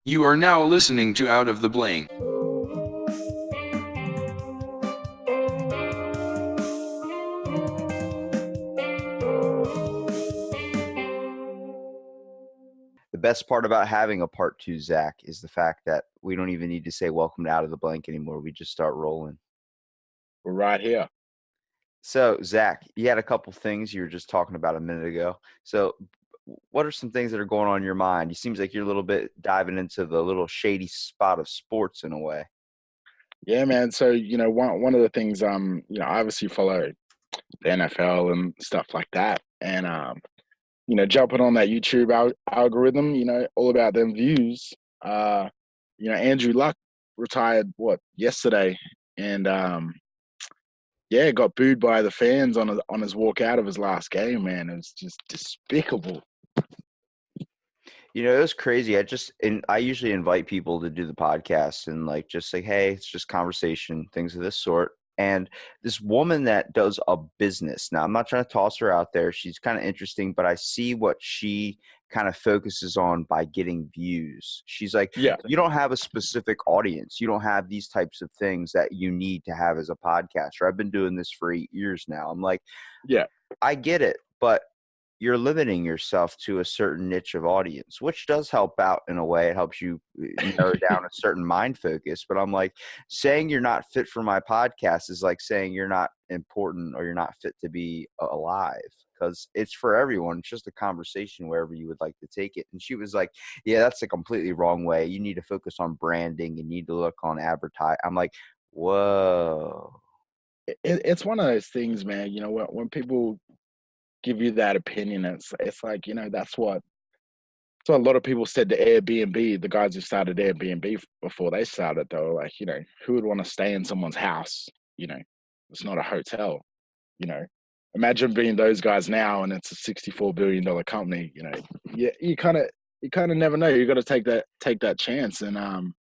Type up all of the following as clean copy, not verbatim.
You are now listening to Out of the Blank. The best part about having a part two, Zach, is the fact that we don't even need to say welcome to Out of the Blank anymore. We just start rolling. We're right here. So, Zach, you had a couple things you were just talking about a minute ago. So, what are some things that are going on in your mind? It seems like you're a little bit diving into the little shady spot of sports in a way. Yeah, man. So, one of the things I obviously follow the NFL and stuff like that. And jumping on that YouTube algorithm, all about them views. Andrew Luck retired yesterday, and yeah, got booed by the fans on his walk out of his last game. Man, it was just despicable. It was crazy. I usually invite people to do the podcast and just say, hey, it's just conversation, things of this sort. And this woman that does a business. Now, I'm not trying to toss her out there. She's kind of interesting, but I see what she kind of focuses on by getting views. She's like, Yeah, you don't have a specific audience. You don't have these types of things that you need to have as a podcaster. I've been doing this for 8 years now. I'm like, yeah. I get it, but you're limiting yourself to a certain niche of audience, which does help out in a way. It helps you narrow down a certain mind focus. But I'm like, saying you're not fit for my podcast is like saying you're not important or you're not fit to be alive, because it's for everyone. It's just a conversation wherever you would like to take it. And she was like, yeah, that's a completely wrong way. You need to focus on branding. You need to look on advertise. I'm like, whoa. It's one of those things, man. When people give you that opinion, it's like, that's what a lot of people said to Airbnb, the guys who started Airbnb before they started. They were like, who would want to stay in someone's house? It's not a hotel. you know Imagine being those guys now, and it's a $64 billion company. Yeah, you kind of never know. You got to take that chance, and The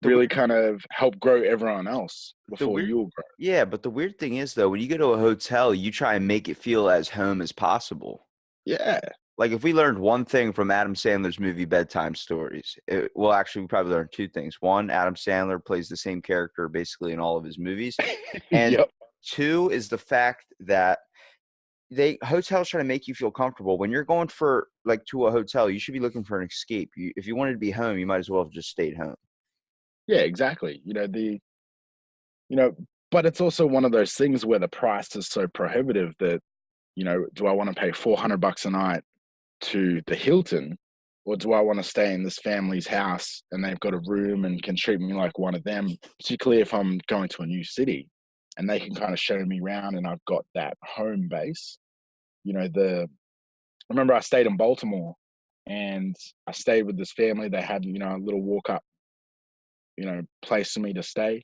really weird kind of help grow everyone else The before weird you'll grow. Yeah, but the weird thing is, though, when you go to a hotel, you try and make it feel as home as possible. Yeah. Like, if we learned one thing from Adam Sandler's movie Bedtime Stories, well, actually, we probably learned two things. One, Adam Sandler plays the same character basically in all of his movies. And Yep. two is the fact that hotels try to make you feel comfortable. When you're going to a hotel, you should be looking for an escape. If you wanted to be home, you might as well have just stayed home. Yeah, exactly. You know, but it's also one of those things where the price is so prohibitive that, do I want to pay $400 a night to the Hilton, or do I want to stay in this family's house and they've got a room and can treat me like one of them, particularly if I'm going to a new city and they can kind of show me around and I've got that home base. I remember I stayed in Baltimore and I stayed with this family. They had, a little walk up, place for me to stay.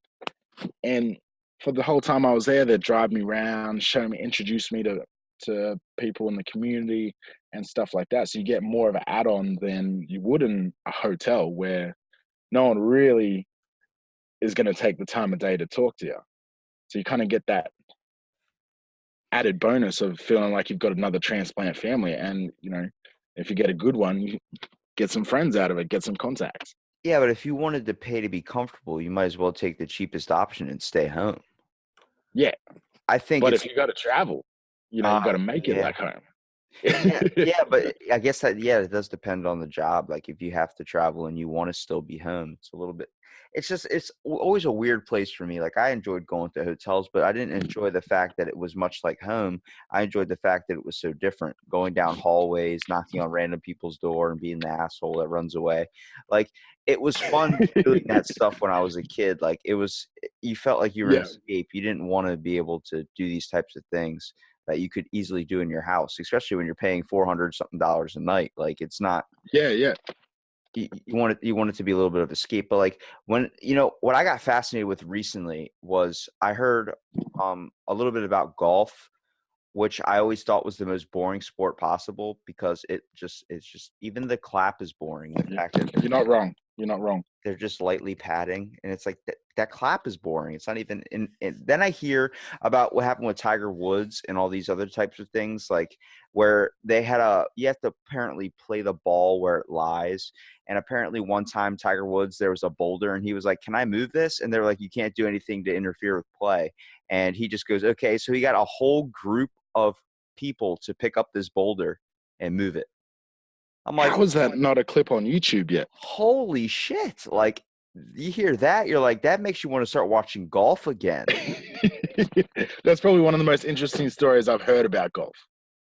And for the whole time I was there, they'd drive me around, show me, introduce me to people in the community and stuff like that. So you get more of an add-on than you would in a hotel where no one really is going to take the time of day to talk to you. So you kind of get that added bonus of feeling like you've got another transplant family. And, if you get a good one, you get some friends out of it, get some contacts. Yeah, but if you wanted to pay to be comfortable, you might as well take the cheapest option and stay home. Yeah. I think But it's if you got to travel, you got to make it yeah. like home. Yeah, but I guess it does depend on the job. Like, if you have to travel and you want to still be home, it's a little bit. It's always a weird place for me. Like, I enjoyed going to hotels, but I didn't enjoy the fact that it was much like home. I enjoyed the fact that it was so different. Going down hallways, knocking on random people's door, and being the asshole that runs away. Like, it was fun doing that stuff when I was a kid. Like, you felt like you were an Yeah. escape. You didn't want to be able to do these types of things that you could easily do in your house, especially when you're paying $400 something a night. Like, it's not, Yeah. you want it to be a little bit of escape. But like, when, what I got fascinated with recently was I heard a little bit about golf, which I always thought was the most boring sport possible, because it's just even the clap is boring. The fact that You're not wrong. You're not wrong. They're just lightly padding, and it's like that clap is boring. It's not even. And then I hear about what happened with Tiger Woods and all these other types of things, like where they had you have to apparently play the ball where it lies. And apparently, one time Tiger Woods, there was a boulder, and he was like, "Can I move this?" And they're like, "You can't do anything to interfere with play." And he just goes, "Okay." So he got a whole group of people to pick up this boulder and move it. I'm like, How is that not a clip on YouTube yet? holy shit. Like, you hear that, you're like, that makes you want to start watching golf again. That's probably one of the most interesting stories I've heard about golf.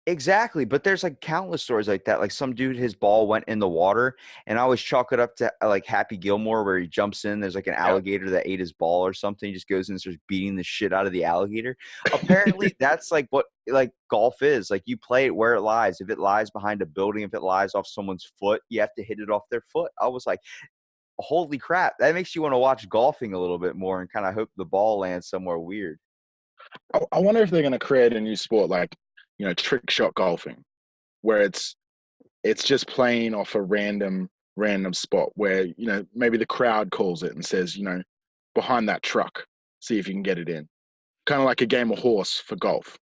Exactly. But there's like countless stories like that. Like some dude, his ball went in the water, and I always chalk it up to like Happy Gilmore, where he jumps in. There's like an alligator that ate his ball or something. He just goes in and starts beating the shit out of the alligator. Apparently, that's like what like golf is. Like, you play it where it lies. If it lies behind a building, if it lies off someone's foot, you have to hit it off their foot. I was like, holy crap, that makes you want to watch golfing a little bit more and kind of hope the ball lands somewhere weird. I wonder if they're going to create a new sport like, trick shot golfing, where it's just playing off a random spot where, maybe the crowd calls it and says, behind that truck, see if you can get it in. Kind of like a game of horse for golf.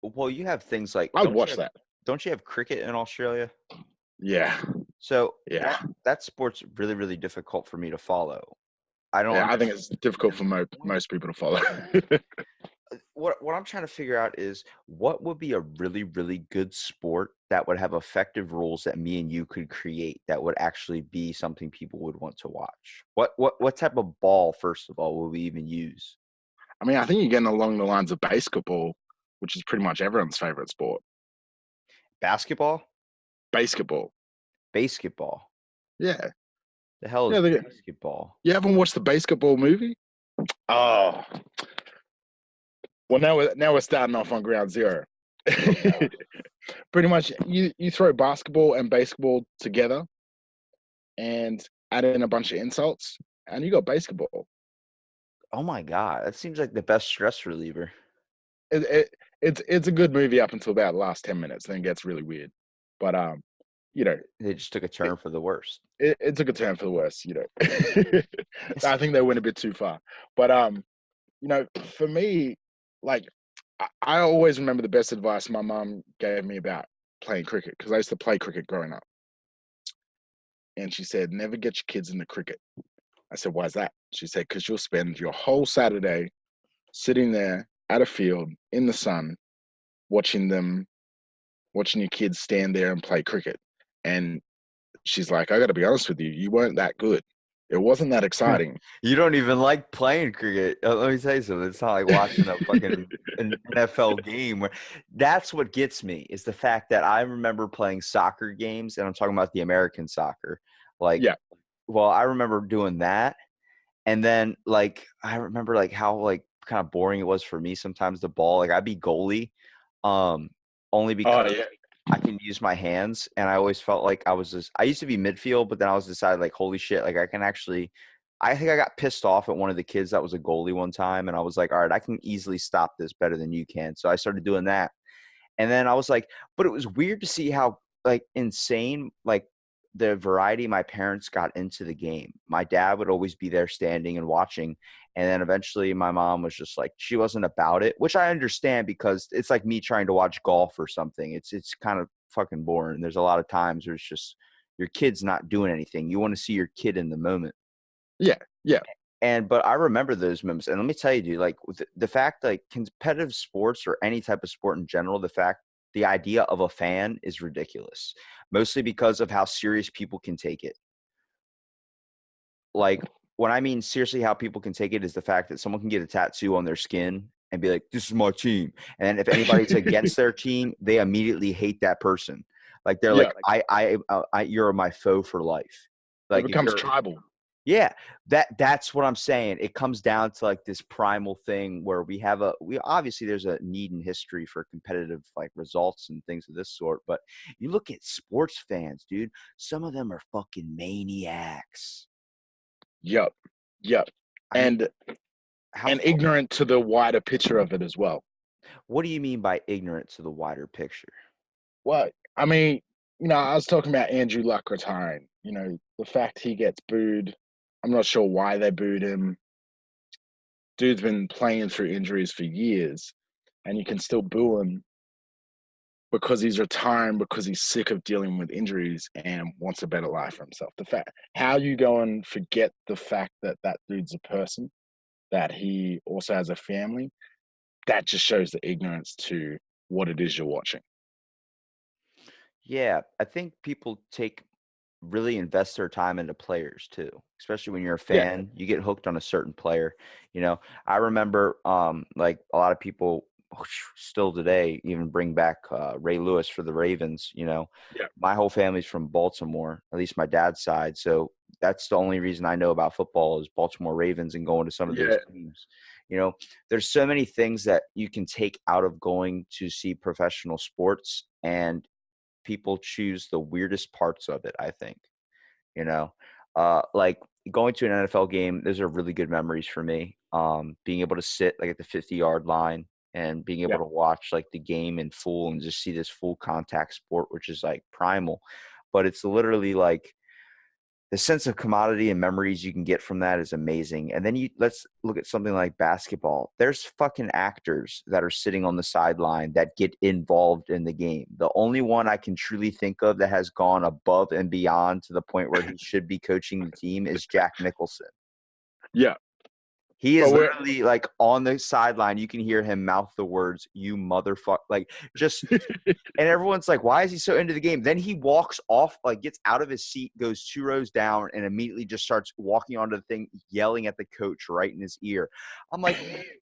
Well, you have things like, I'd watch that. Don't you have cricket in Australia? Yeah. So Yeah. that sport's really, really difficult for me to follow. I don't. Yeah, I think it's difficult for most people to follow. What I'm trying to figure out is what would be a really, really good sport that would have effective rules that me and you could create that would actually be something people would want to watch. What type of ball, first of all, will we even use? I mean, I think you're getting along the lines of basketball, which is pretty much everyone's favorite sport. Basketball? Basketball. Basketball. Yeah. The hell Yeah, is basketball? You haven't watched the basketball movie? Oh. Well, now we're starting off on ground zero. Pretty much, you throw basketball and baseball together and add in a bunch of insults, and you got basketball. Oh my God, that seems like the best stress reliever. It's a good movie up until about the last 10 minutes, then it gets really weird. But They just took a turn for the worst. it's a good turn for the worse. I think they went a bit too far. But for me, like, I always remember the best advice my mom gave me about playing cricket, because I used to play cricket growing up. And she said, never get your kids into cricket. I said, why is that? She said, because you'll spend your whole Saturday sitting there at a field in the sun, watching your kids stand there and play cricket. And she's like, I got to be honest with you, you weren't that good. It wasn't that exciting. You don't even like playing cricket. Let me tell you something. It's not like watching a fucking an NFL game. Where that's what gets me, is the fact that I remember playing soccer games, and I'm talking about the American soccer. Like, Yeah. Well, I remember doing that, and then like I remember like how like kind of boring it was for me sometimes. The ball, like, I'd be goalie, only because I can use my hands, and I always felt like I used to be midfield, but then I was decided like, holy shit, like I think I got pissed off at one of the kids that was a goalie one time, and I was like, all right, I can easily stop this better than you can. So I started doing that. And then I was like, but it was weird to see how like insane, like the variety my parents got into the game. My dad would always be there standing and watching. And then eventually my mom was just like, she wasn't about it, which I understand, because it's like me trying to watch golf or something. It's kind of fucking boring. There's a lot of times where it's just your kid's not doing anything. You want to see your kid in the moment. Yeah. Yeah. But I remember those moments. And let me tell you, dude, like with the fact, like competitive sports or any type of sport in general, the idea of a fan is ridiculous, mostly because of how serious people can take it. Like, when I mean seriously how people can take it is the fact that someone can get a tattoo on their skin and be like, this is my team. And then if anybody's against their team, they immediately hate that person. Like, they're like, you're my foe for life. Like, it becomes tribal. Yeah, that's what I'm saying. It comes down to like this primal thing where we obviously there's a need in history for competitive like results and things of this sort. But you look at sports fans, dude, some of them are fucking maniacs. Yep. And ignorant to the wider picture of it as well. What do you mean by ignorant to the wider picture? Well, I mean, I was talking about Andrew Luck retiring. The fact he gets booed. I'm not sure why they booed him. Dude's been playing through injuries for years, and you can still boo him because he's retiring, because he's sick of dealing with injuries and wants a better life for himself. The fact how you go and forget the fact that that dude's a person, that he also has a family, that just shows the ignorance to what it is you're watching. Yeah, I think people really invest their time into players too, especially when you're a Yeah, fan. You get hooked on a certain player. You know, I remember like a lot of people still today even bring back Ray Lewis for the Ravens. yeah, My whole family's from Baltimore, at least my dad's side. So that's the only reason I know about football is Baltimore Ravens and going to some of those yeah, games. You know, there's so many things that you can take out of going to see professional sports, and people choose the weirdest parts of it, I think, you know. Like going to an NFL game, those are really good memories for me. Being able to sit like at the 50-yard line and being able yeah. to watch like the game in full and just see this full contact sport, which is like primal. But it's literally like the sense of commodity and memories you can get from that is amazing. And then let's look at something like basketball. There's fucking actors that are sitting on the sideline that get involved in the game. The only one I can truly think of that has gone above and beyond to the point where he should be coaching the team is Jack Nicholson. Yeah. He But is we're literally like on the sideline. You can hear him mouth the words, "You motherfucker!" Like just and everyone's like, why is he so into the game? Then he walks off, like gets out of his seat, goes 2 rows down, and immediately just starts walking onto the thing, yelling at the coach right in his ear. I'm like,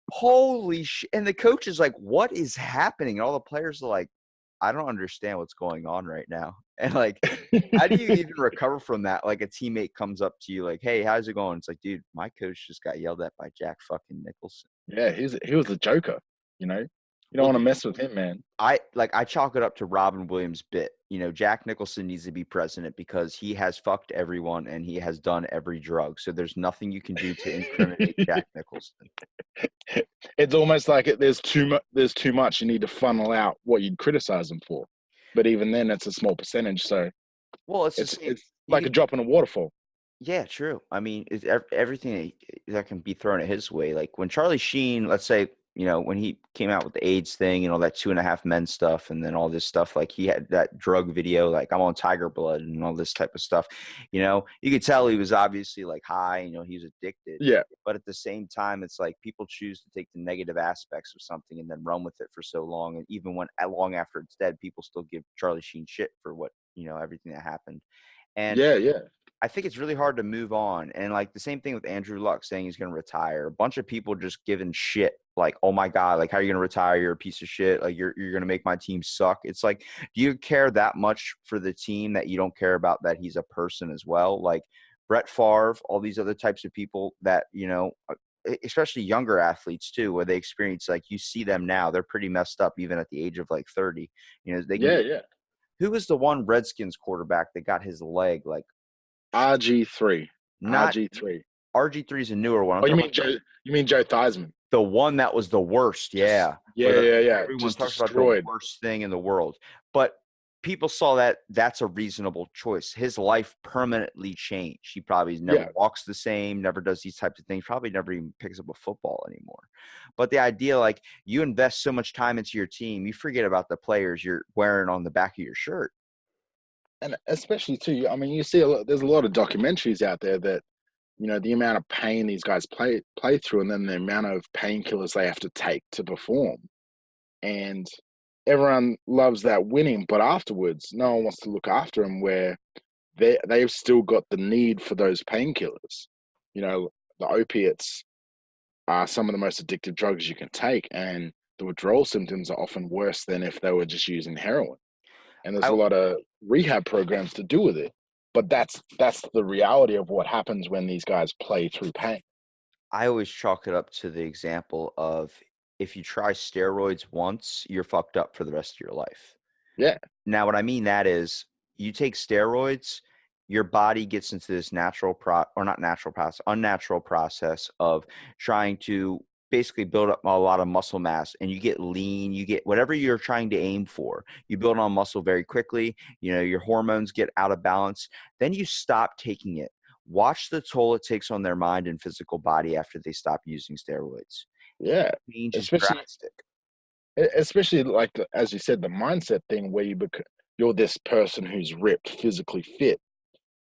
holy shit. And the coach is like, what is happening? And all the players are like, I don't understand what's going on right now. And like, how do you even recover from that? Like a teammate comes up to you like, hey, how's it going? It's like, dude, my coach just got yelled at by Jack fucking Nicholson. Yeah, he was a joker. You don't Well, want to dude, mess with him, man. I chalk it up to Robin Williams' bit. Jack Nicholson needs to be president because he has fucked everyone and he has done every drug. So there's nothing you can do to incriminate Jack Nicholson. It's almost like there's too much. There's too much. You need to funnel out what you'd criticize him for. But even then, it's a small percentage. So Well, it's the it's same. it's like a drop in a waterfall. Yeah, true. I mean, it's everything that can be thrown at his way. Like when Charlie Sheen, let's say, when he came out with the AIDS thing and all that 2.5 Men stuff, and then all this stuff, like he had that drug video, like I'm on Tiger Blood and all this type of stuff. You could tell he was obviously like high. He was addicted. Yeah, But at the same time, it's like people choose to take the negative aspects of something and then run with it for so long. And even when long after it's dead, people still give Charlie Sheen shit for what everything that happened. And yeah, yeah, I think it's really hard to move on. And like the same thing with Andrew Luck saying he's going to retire. A bunch of people just giving shit like, oh my God, like how are you going to retire? You're a piece of shit. Like you're going to make my team suck. It's like, do you care that much for the team that you don't care about that he's a person as well? Like Brett Favre, all these other types of people that, especially younger athletes too, where they experience, like you see them now, they're pretty messed up even at the age of like 30. They can yeah, get, yeah. who was the one Redskins quarterback that got his leg like RG3, not RG3. RG3 is a newer one. I'm Oh, you talking mean about Joe? You mean Joe Theismann? the one that was the worst. Just Yeah. yeah, Where yeah, yeah. everyone Just talks about the destroyed. worst thing in the world. But people saw that that's a reasonable choice. His life permanently changed. He probably never Yeah, walks the same, never does these types of things, probably never even picks up a football anymore. But the idea, like you invest so much time into your team, you forget about the players you're wearing on the back of your shirt. and especially too. I mean, you see a lot. There's a lot of documentaries out there that the amount of pain these guys play through, and then the amount of painkillers they have to take to perform. And everyone loves that winning, but afterwards, no one wants to look after them. Where they've still got the need for those painkillers. You know, the opiates are some of the most addictive drugs you can take, and the withdrawal symptoms are often worse than if they were just using heroin. And there's a I lot of rehab programs to do with it. But that's the reality of what happens when these guys play through pain. I always chalk it up to the example of if you try steroids once, you're fucked up for the rest of your life. Yeah, Now, what I mean that is you take steroids, your body gets into this unnatural process of trying to basically build up a lot of muscle mass, and you get lean, you get whatever you're trying to aim for. You build on muscle very quickly, your hormones get out of balance, then you stop taking it. Watch the toll it takes on their mind and physical body after they stop using steroids. Yeah, Change is especially drastic. especially like as you said, the mindset thing where you're this person who's ripped, physically fit,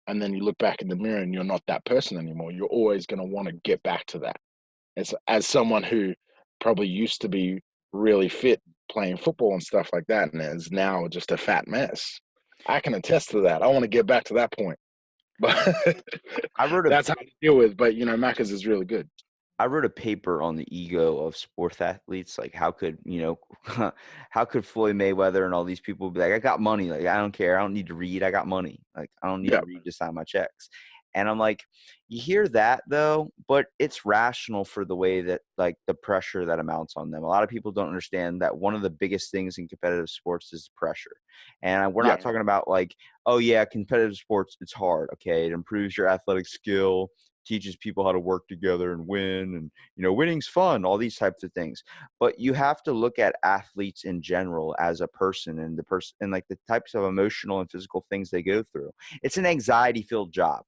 and then you look back in the mirror and you're not that person anymore. You're always going to want to get back to that. As someone who probably used to be really fit playing football and stuff like that, and is now just a fat mess. I can attest to that. I want to get back to that point, but I wrote a that's how to deal with. But Macca's is really good. I wrote a paper on the ego of sports athletes. Like, how could, how could Floyd Mayweather and all these people be like, I got money. Like, I don't care. I don't need to read. I got money. Like, I don't need Yeah, to read to sign my checks. And I'm like, you hear that though, but it's rational for the way that, like, the pressure that amounts on them. A lot of people don't understand that one of the biggest things in competitive sports is pressure. And we're yeah, not talking about like, oh yeah, competitive sports, it's hard. Okay. It improves your athletic skill, teaches people how to work together and win, and winning's fun, all these types of things. But you have to look at athletes in general as a person, and the person, and like the types of emotional and physical things they go through. It's an anxiety filled job.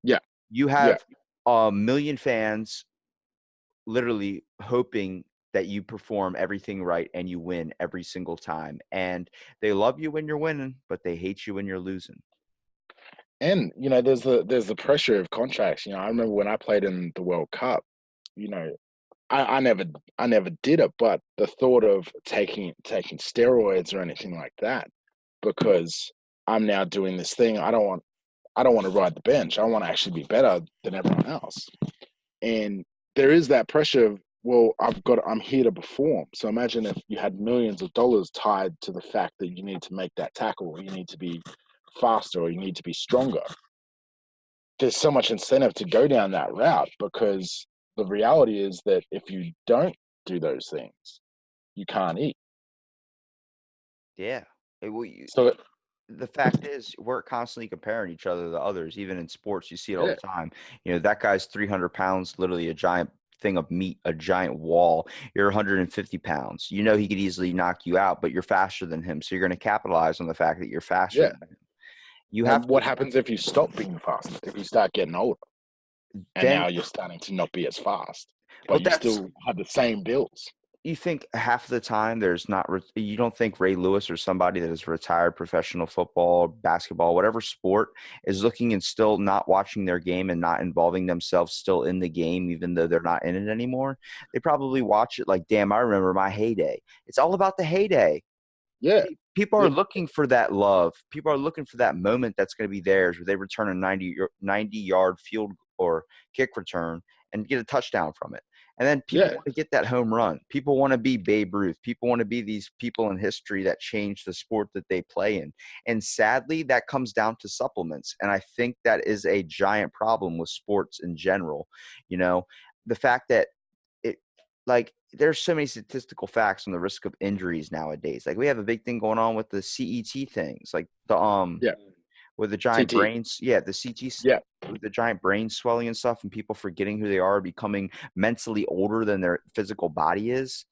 yeah, You yeah. have a million fans literally hoping that you perform everything right and you win every single time, and they love you when you're winning, but they hate you when you're losing. And there's the pressure of contracts. I remember when I played in the World Cup. You know, I never did it, but the thought of taking steroids or anything like that, because I'm now doing this thing. I don't want to ride the bench. I want to actually be better than everyone else. And there is that pressure of, well, I'm here to perform. So imagine if you had millions of dollars tied to the fact that you need to make that tackle, or you need to be faster, or you need to be stronger. There's so much incentive to go down that route, because the reality is that if you don't do those things, you can't eat. Yeah. So The fact is, we're constantly comparing each other to others. Even in sports, you see it all yeah, the time. That guy's 300 pounds, literally a giant thing of meat, a giant wall. You're 150 pounds. He could easily knock you out, but you're faster than him. So you're going to capitalize on the fact that you're faster yeah. than him. You And have to what happens if you stop being fast? If you start getting older, and then, now you're starting to not be as fast, but but you that's, still have the same bills? you think half the time there's not, you don't think Ray Lewis or somebody that is retired professional football, basketball, whatever sport, is looking and still not watching their game and not involving themselves still in the game, even though they're not in it anymore? They probably watch it like, damn, I remember my heyday. It's all about the heyday. Yeah, People are yeah, looking for that love. People are looking for that moment that's going to be theirs, where they return a 90-yard field or kick return and get a touchdown from it. And then people yeah. want to get that home run. People want to be Babe Ruth. People want to be these people in history that changed the sport that they play in. And sadly, that comes down to supplements. And I think that is a giant problem with sports in general. The fact that it, like, there's so many statistical facts on the risk of injuries nowadays. Like, we have a big thing going on with the CET things, like Yeah, with the giant TT. brains. Yeah, the CT Yeah, with the giant brain swelling and stuff, and people forgetting who they are, becoming mentally older than their physical body is.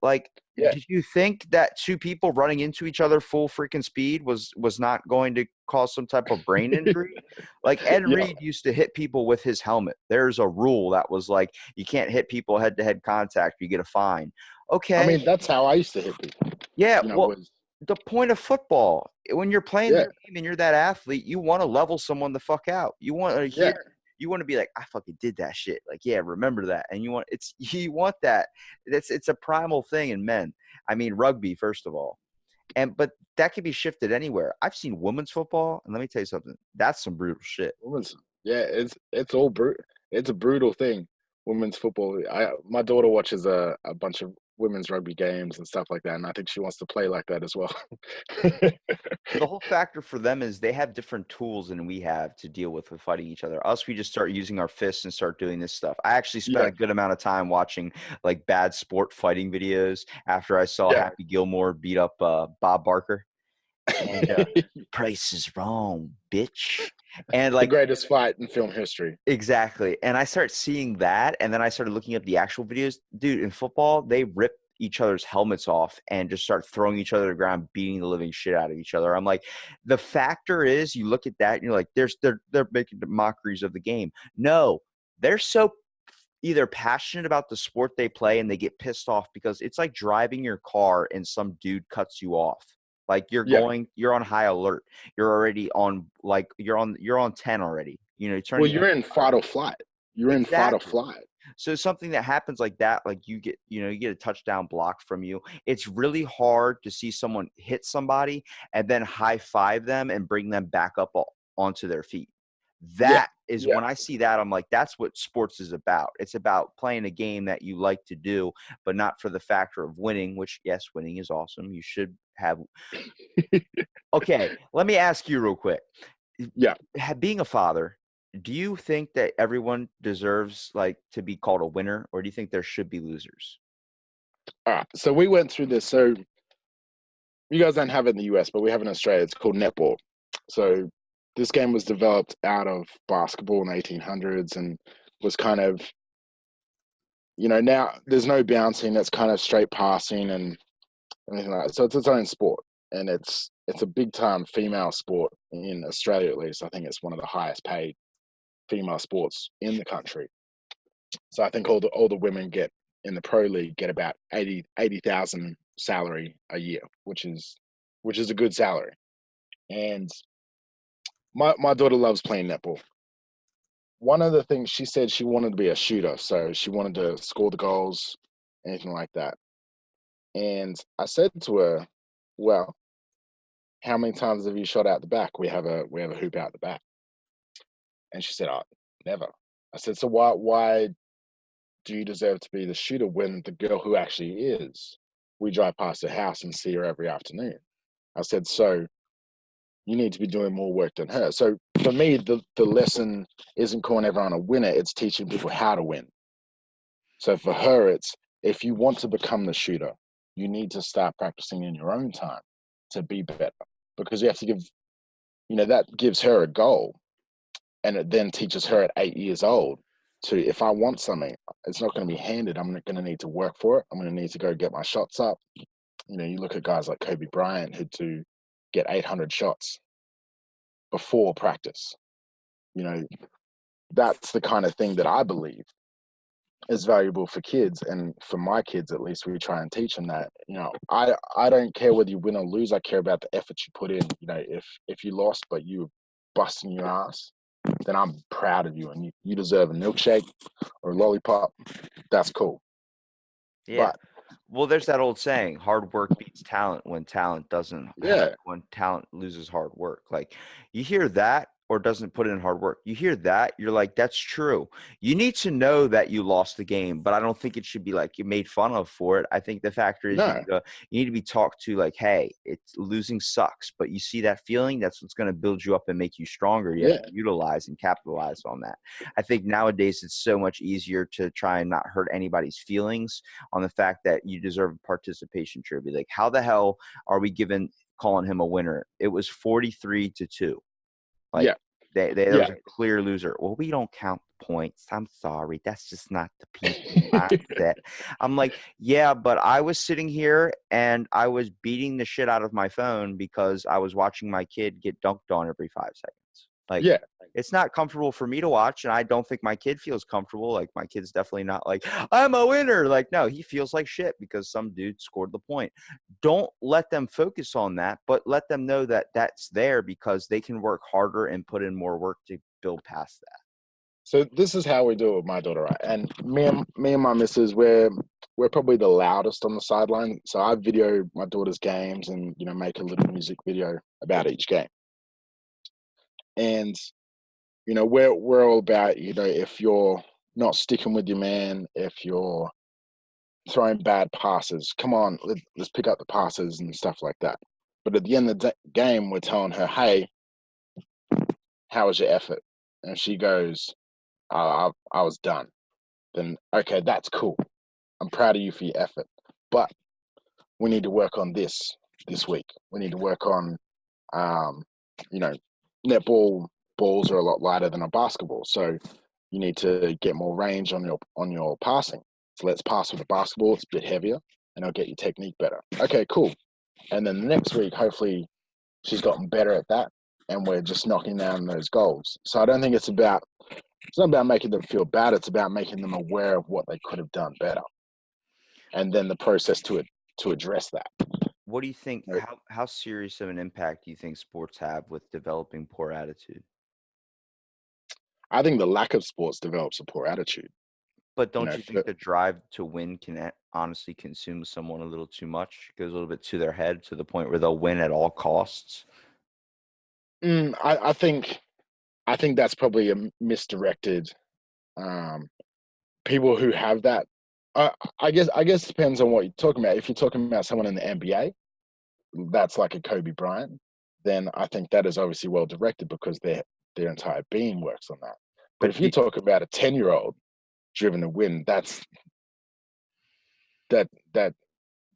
Like, yeah. did you think that two people running into each other full freaking speed was not going to cause some type of brain injury? Like, Ed Yeah. Reed used to hit people with his helmet. There's a rule that was like, you can't hit people head to head contact, you get a fine. I Okay. mean, that's how I used to hit people. Yeah, well, Was the point of football, when you're playing the yeah, game and you're that athlete, you want to level someone the fuck out. You want to yeah. hear, you want to be like, I fucking did that shit. Like, yeah, remember that. And you want that. It's a primal thing in men. I mean, rugby, first of all. But that can be shifted anywhere. I've seen women's football, and let me tell you something. That's some brutal shit. Women's, yeah, it's all it's a brutal thing. Women's football. My daughter watches a bunch of women's rugby games and stuff like that, and I think she wants to play like that as well. The whole factor for them is they have different tools than we have to deal with fighting each other. Us, we just start using our fists and start doing this stuff. I actually spent Yeah, a good amount of time watching like bad sport fighting videos after I saw yeah, Happy Gilmore beat up Bob Barker. and Price is Wrong, bitch. And The like greatest fight in film history. exactly. And I start seeing that, and then I started looking up the actual videos. Dude, in football, they rip each other's helmets off and just start throwing each other to the ground, beating the living shit out of each other. I'm like, the factor is, you look at that and you're like, they're making mockeries of the game. No, they're so either passionate about the sport they play and they get pissed off because it's like driving your car and some dude cuts you off. Like Yeah. you're on high alert. You're already on like you're on 10 already. You know, you turn Well, the you're in fight or flight. You're in fight or exactly. flight. So something that happens like that, like you get a touchdown block from you. It's really hard to see someone hit somebody and then high five them and bring them back up onto their feet. Yeah. That is Yeah. when I see that, I'm like, that's what sports is about. It's about playing a game that you like to do, but not for the factor of winning, which yes, winning is awesome. You should have. Okay, let me ask you real quick. Yeah. Being a father, do you think that everyone deserves like to be called a winner, or do you think there should be losers? All right. So we went through this. So you guys don't have it in the US, but we have it in Australia. It's called netball. So this game was developed out of basketball in the 1800s and was kind of, now there's no bouncing. It's kind of straight passing and anything like that. So it's its own sport, and it's a big time female sport in Australia, at least. I think it's one of the highest paid female sports in the country. So I think all the women get in the pro league get about 80,000 salary a year, which is a good salary. And my daughter loves playing netball. One of the things she said, she wanted to be a shooter, so she wanted to score the goals, anything like that. And I said to her, "Well, how many times have you shot out the back? We have a hoop out the back." And she said, "Oh, never." I said, "So why do you deserve to be the shooter when the girl who actually is, we drive past her house and see her every afternoon?" I said, "So you need to be doing more work than her." So for me, the lesson isn't calling everyone a winner, it's teaching people how to win. So for her, it's, if you want to become the shooter, you need to start practicing in your own time to be better, because you have to that gives her a goal, and it then teaches her at 8 years old to, if I want something, it's not going to be handed. I'm going to need to work for it. I'm going to need to go get my shots up. You look at guys like Kobe Bryant who do get 800 shots before practice. You know, that's the kind of thing that I believe is valuable for kids, and for my kids at least, we try and teach them that. I don't care whether you win or lose. I care about the effort you put in. If you lost but you were busting your ass, then I'm proud of you, and you deserve a milkshake or a lollipop. That's cool. Yeah. But Well, there's that old saying, hard work beats talent when talent doesn't yeah, when talent loses hard work. Like you hear that or doesn't put in hard work. You hear that, you're like, that's true. You need to know that you lost the game, but I don't think it should be like you made fun of for it. I think the factor is no, you need to be talked to like, hey, it's losing sucks, but you see that feeling, that's what's going to build you up and make you stronger. You have yeah, to utilize and capitalize on that. I think nowadays it's so much easier to try and not hurt anybody's feelings on the fact that you deserve a participation trophy. Like, how the hell are we calling him a winner? It was 43-2. Like yeah, there yeah. was a clear loser. Well, we don't count points. I'm sorry. That's just not the people mindset. I'm like, yeah, but I was sitting here and I was beating the shit out of my phone because I was watching my kid get dunked on every 5 seconds. Like, Yeah. it's not comfortable for me to watch, and I don't think my kid feels comfortable. Like, my kid's definitely not like, I'm a winner. Like, no, he feels like shit because some dude scored the point. Don't let them focus on that, but let them know that that's there because they can work harder and put in more work to build past that. So this is how we do it with my daughter, right? And me and my missus, we're probably the loudest on the sideline. So I video my daughter's games and make a little music video about each game. And we're all about, if you're not sticking with your man, if you're throwing bad passes, come on, let's pick up the passes and stuff like that. But at the end of the game, we're telling her, hey, how was your effort? And she goes, I was done. Then okay, that's cool. I'm proud of you for your effort. But we need to work on this week. We need to work on You know, netball balls are a lot lighter than a basketball, so you need to get more range on your passing. So let's pass with a basketball. It's a bit heavier, and it'll get your technique better. Okay, cool. And then the next week, hopefully, she's gotten better at that, and we're just knocking down those goals. So I don't think it's not about making them feel bad. It's about making them aware of what they could have done better, and then the process to address that. What do you think? How serious of an impact do you think sports have with developing poor attitude? I think the lack of sports develops a poor attitude. But You don't know, you think the drive to win can honestly consume someone a little too much? Goes a little bit to their head to the point where they'll win at all costs. I think that's probably a misdirected. People who have that, I guess it depends on what you're talking about. If you're talking about someone in the NBA, that's like a Kobe Bryant, then I think that is obviously well directed because their entire being works on that. But But if you talk about a 10-year-old driven to win, that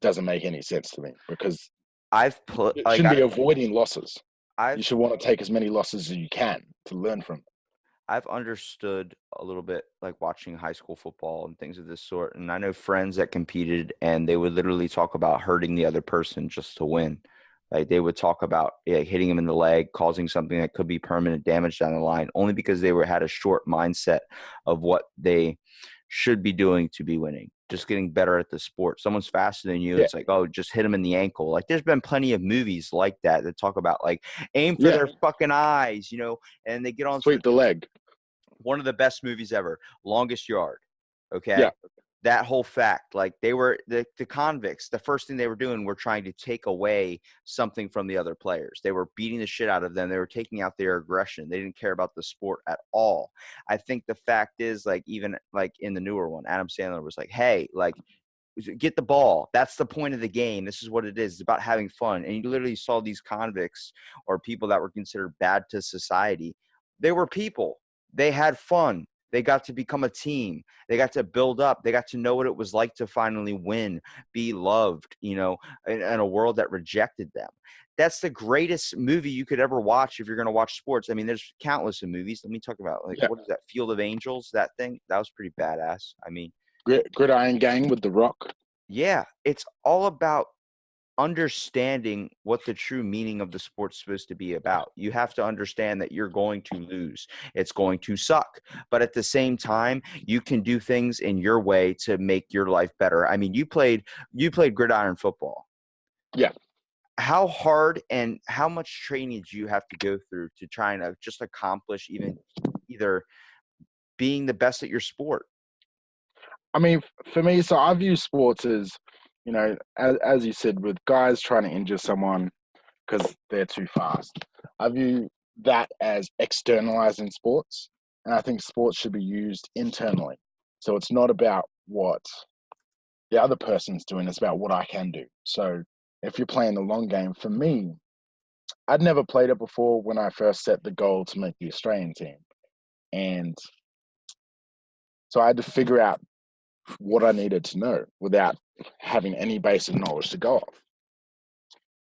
doesn't make any sense to me because I've put you like shouldn't be avoiding losses. You I've should want to take as many losses as you can to learn from. I've understood a little bit like watching high school football and things of this sort. And I know friends that competed and they would literally talk about hurting the other person just to win. Like they would talk about hitting him in the leg, causing something that could be permanent damage down the line, only because they had a short mindset of what they should be doing to be winning, just getting better at the sport. Someone's faster than you. Yeah, It's like, oh, just hit him in the ankle. Like there's been plenty of movies like that talk about like aim for yeah. their fucking eyes, and they get on Sweep the leg. one of the best movies ever, Longest Yard. Yeah, Okay. That whole fact, like they were the convicts, the first thing they were doing were trying to take away something from the other players. They were beating the shit out of them. They were taking out their aggression. They didn't care about the sport at all. I think the fact is, like, even like in the newer one, Adam Sandler was like, hey, like, get the ball. That's the point of the game. This is what it is. It's about having fun. And you literally saw these convicts or people that were considered bad to society. They were people. They had fun. They got to become a team. They got to build up. They got to know what it was like to finally win, be loved, in a world that rejected them. That's the greatest movie you could ever watch if you're going to watch sports. I mean, there's countless of movies. Let me talk about, like, yeah. what is that? Field of Angels, that thing? That was pretty badass. I mean, Gridiron Gang with The Rock. yeah, it's all about understanding what the true meaning of the sport's supposed to be about. You have to understand that you're going to lose. It's going to suck. But at the same time, you can do things in your way to make your life better. I mean, you played gridiron football. Yeah. How hard and how much training do you have to go through to try and just accomplish either being the best at your sport? I mean, for me, so I view sports as, as you said, with guys trying to injure someone because they're too fast. I view that as externalizing sports, and I think sports should be used internally. So it's not about what the other person's doing; it's about what I can do. So if you're playing the long game, for me, I'd never played it before when I first set the goal to make the Australian team, and so I had to figure out what I needed to know without having any basic knowledge to go off.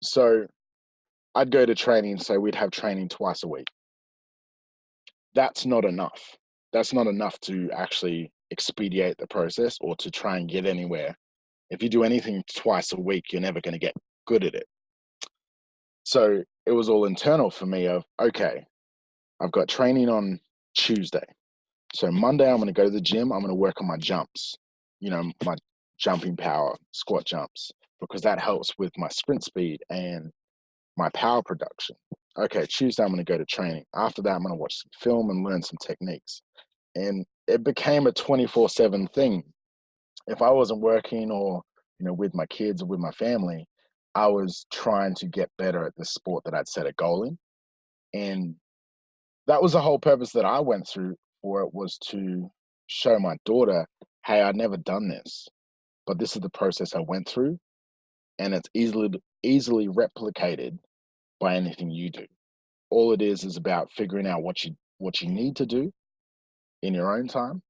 So I'd go to training, so we'd have training twice a week. That's not enough. That's not enough to actually expedite the process or to try and get anywhere. If you do anything twice a week, you're never going to get good at it. So it was all internal for me of, okay, I've got training on Tuesday. So Monday, I'm going to go to the gym. I'm going to work on my jumps, my jumping power, squat jumps, because that helps with my sprint speed and my power production. Okay, Tuesday, I'm going to go to training. After that, I'm going to watch some film and learn some techniques. And it became a 24/7 thing. If I wasn't working or, with my kids or with my family, I was trying to get better at the sport that I'd set a goal in. And that was the whole purpose that I went through for it, was to show my daughter, hey, I'd never done this, but this is the process I went through, and it's easily replicated by anything you do. All it is about figuring out what you need to do in your own time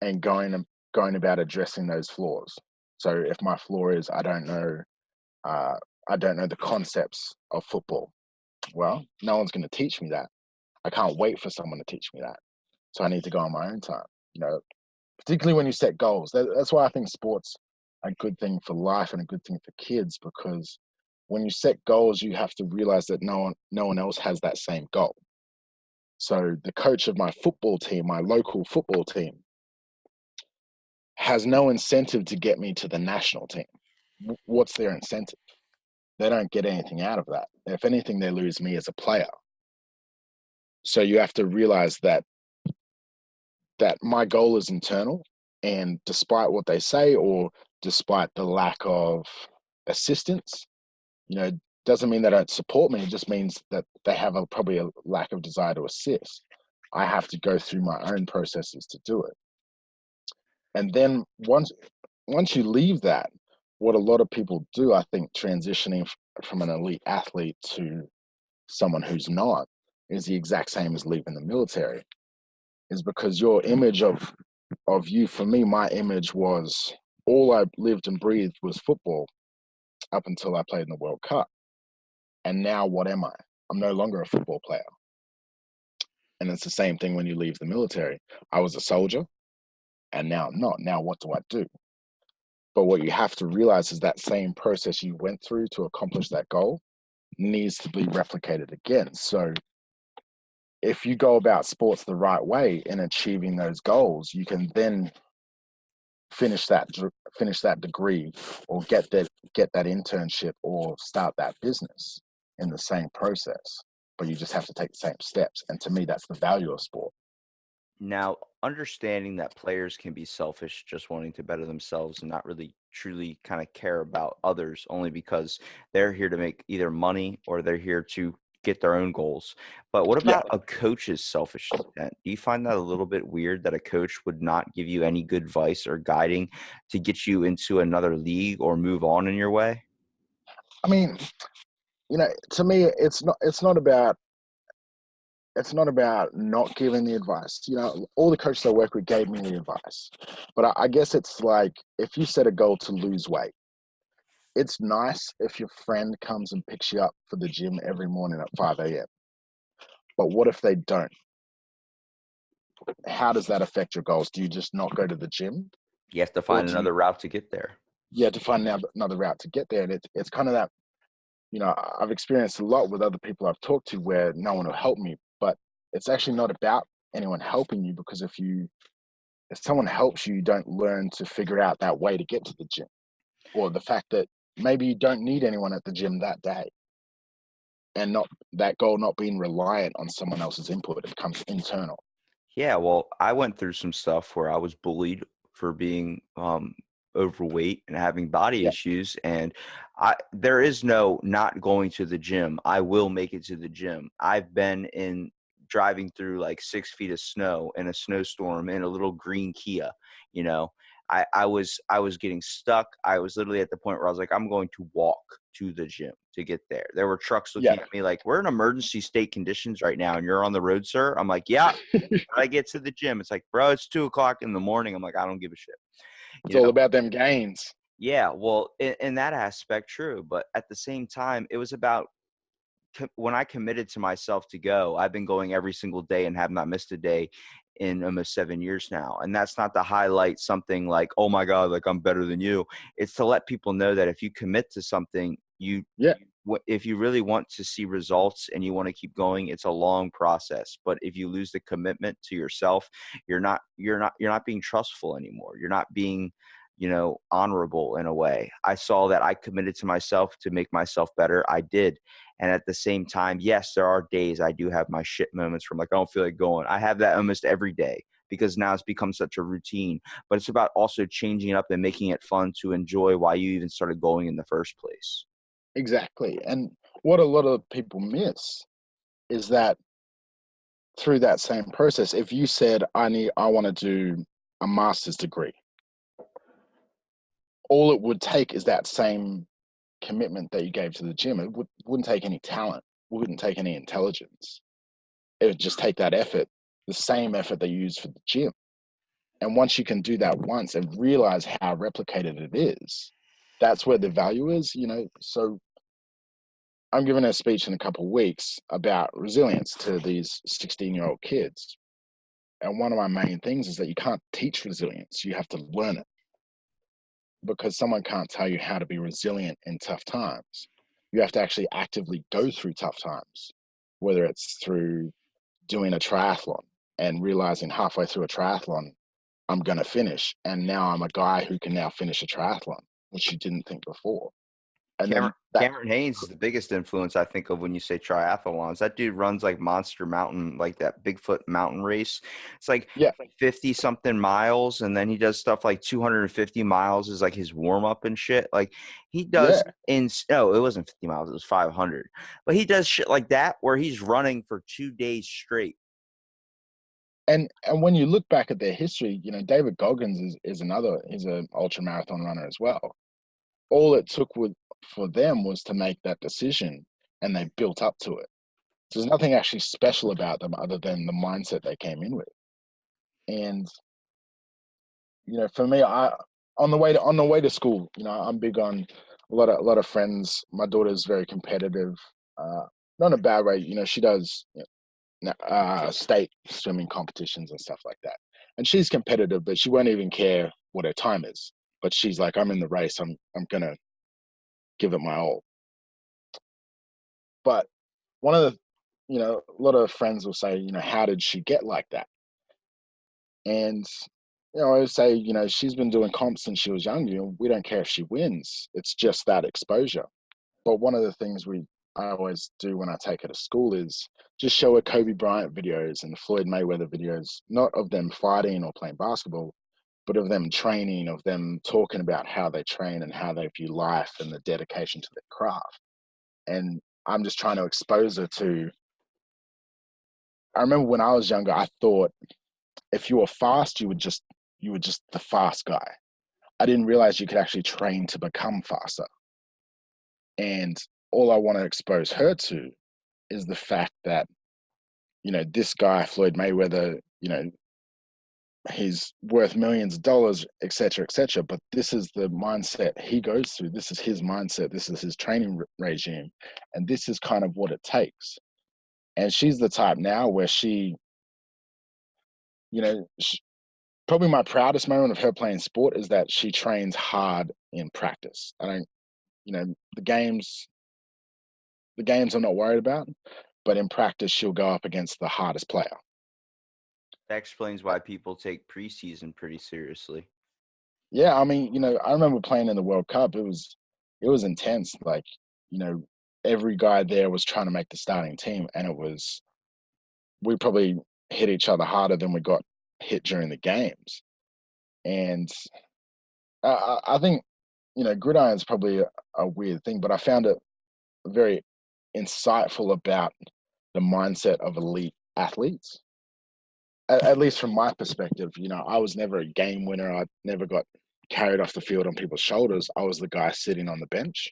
and going about addressing those flaws. So if my flaw is I don't know the concepts of football, Well, no one's going to teach me that. I can't wait for someone to teach me that. So I need to go on my own time, you know, particularly when you set goals. That's why I think sports a good thing for life and a good thing for kids, because when you set goals, you have to realize that no one else has that same goal. So the coach of my football team, my local football team, has no incentive to get me to the national team. What's their incentive? They don't get anything out of that. If anything, they lose me as a player. So you have to realize that my goal is internal, and despite what they say or despite the lack of assistance, you know, doesn't mean they don't support me. It just means that they have probably a lack of desire to assist. I have to go through my own processes to do it. And then once you leave that, what a lot of people do, I think, transitioning from an elite athlete to someone who's not, is the exact same as leaving the military. Is because your image of you, for me, my image was all I lived and breathed was football up until I played in the World Cup. And now what am I? I'm no longer a football player. And it's the same thing when you leave the military. I was a soldier and now I'm not. Now what do I do? But what you have to realize is that same process you went through to accomplish that goal needs to be replicated again. So if you go about sports the right way in achieving those goals, you can then finish that degree or get that internship or start that business in the same process, but you just have to take the same steps. And to me, that's the value of sport. Now, understanding that players can be selfish, just wanting to better themselves and not really truly kind of care about others, only because they're here to make either money or they're here to get their own goals. But what Yeah, about a coach's selfish intent? Do you find that a little bit weird that a coach would not give you any good advice or guiding to get you into another league or move on in your way? I mean, you know, to me, it's not about not giving the advice. You know, all the coaches I work with gave me the advice, but I guess it's like, if you set a goal to lose weight, it's nice if your friend comes and picks you up for the gym every morning at 5 a.m. But what if they don't? How does that affect your goals? Do you just not go to the gym, You have to or find do you another route to get there. have to find another route to get there? And it's kind of that, you know, I've experienced a lot with other people I've talked to where no one will help me, but it's actually not about anyone helping you, because if someone helps you, you don't learn to figure out that way to get to the gym, or the fact that maybe you don't need anyone at the gym that day, and not that goal not being reliant on someone else's input. It becomes internal. Yeah, well, I went through some stuff where I was bullied for being overweight and having body Yeah, issues, and there is no not going to the gym. I will make it to the gym. I've been in driving through like 6 feet of snow in a snowstorm in a little green Kia. You know, I was getting stuck. I was literally at the point where I was like, I'm going to walk to the gym to get there. There were trucks yeah. looking at me like, we're in emergency state conditions right now, and you're on the road, sir. I'm like, yeah. I get to the gym, it's like, bro, it's 2 o'clock in the morning. I'm like, I don't give a shit. It's You all know? about them gains. Yeah. Well, in that aspect, true. But at the same time, it was about when I committed to myself to go. I've been going every single day and have not missed a day in almost 7 years now. And that's not to highlight something like, oh my God, like I'm better than you. It's to let people know that if you commit to something, Yeah, if you really want to see results and you want to keep going, it's a long process. But if you lose the commitment to yourself, you're not being trustful anymore. You're not being, honorable in a way. I saw that I committed to myself to make myself better. I did. And at the same time, yes, there are days I do have my shit moments from like, I don't feel like going. I have that almost every day because now it's become such a routine. But it's about also changing it up and making it fun to enjoy why you even started going in the first place. exactly. And what a lot of people miss is that through that same process, if you said, I want to do a master's degree, all it would take is that same commitment that you gave to the gym. It wouldn't take any talent, wouldn't take any intelligence. It would just take that effort, the same effort that you use for the gym. And once you can do that once and realize how replicated it is, that's where the value is, you know. So I'm giving a speech in a couple of weeks about resilience to these 16-year-old kids. And one of my main things is that you can't teach resilience. You have to learn it, because someone can't tell you how to be resilient in tough times. You have to actually actively go through tough times, whether it's through doing a triathlon and realizing halfway through a triathlon, I'm going to finish. And now I'm a guy who can now finish a triathlon, which you didn't think before. And then Cameron Haynes is the biggest influence I think of when you say triathlons. That dude runs like Monster Mountain, like that Bigfoot mountain race. It's like 50 something miles, and then he does stuff like 250 miles is like his warm up and shit. Like he does it wasn't 50 miles, it was 500. But he does shit like that where he's running for 2 days straight. And when you look back at their history, David Goggins is another. He's an ultra marathon runner as well. All it took for them was to make that decision, and they built up to it. So there's nothing actually special about them other than the mindset they came in with. And for me, on the way to school, I'm big on a lot of friends. My daughter's very competitive, not in a bad way. She does state swimming competitions and stuff like that, and she's competitive, but she won't even care what her time is. But she's like, I'm in the race. I'm gonna give it my all. But one of the, a lot of friends will say, how did she get like that? And I always say, she's been doing comps since she was young. We don't care if she wins. It's just that exposure. But one of the things I always do when I take her to school is just show her Kobe Bryant videos and Floyd Mayweather videos, not of them fighting or playing basketball, but of them training, of them talking about how they train and how they view life and the dedication to their craft. And I'm just trying to expose her to. I remember when I was younger, I thought if you were fast, you were just the fast guy. I didn't realize you could actually train to become faster. And all I want to expose her to is the fact that, this guy, Floyd Mayweather, he's worth millions of dollars, et cetera, et cetera. But this is the mindset he goes through. This is his mindset. This is his training regime. And this is kind of what it takes. And she's the type now where she probably my proudest moment of her playing sport is that she trains hard in practice. I don't, the games I'm not worried about, but in practice, she'll go up against the hardest player. That explains why people take preseason pretty seriously. Yeah, I mean, I remember playing in the World Cup. It was intense. Like, every guy there was trying to make the starting team, and we probably hit each other harder than we got hit during the games. And I think, gridiron is probably a weird thing, but I found it very insightful about the mindset of elite athletes. At least from my perspective, I was never a game winner. I never got carried off the field on people's shoulders. I was the guy sitting on the bench.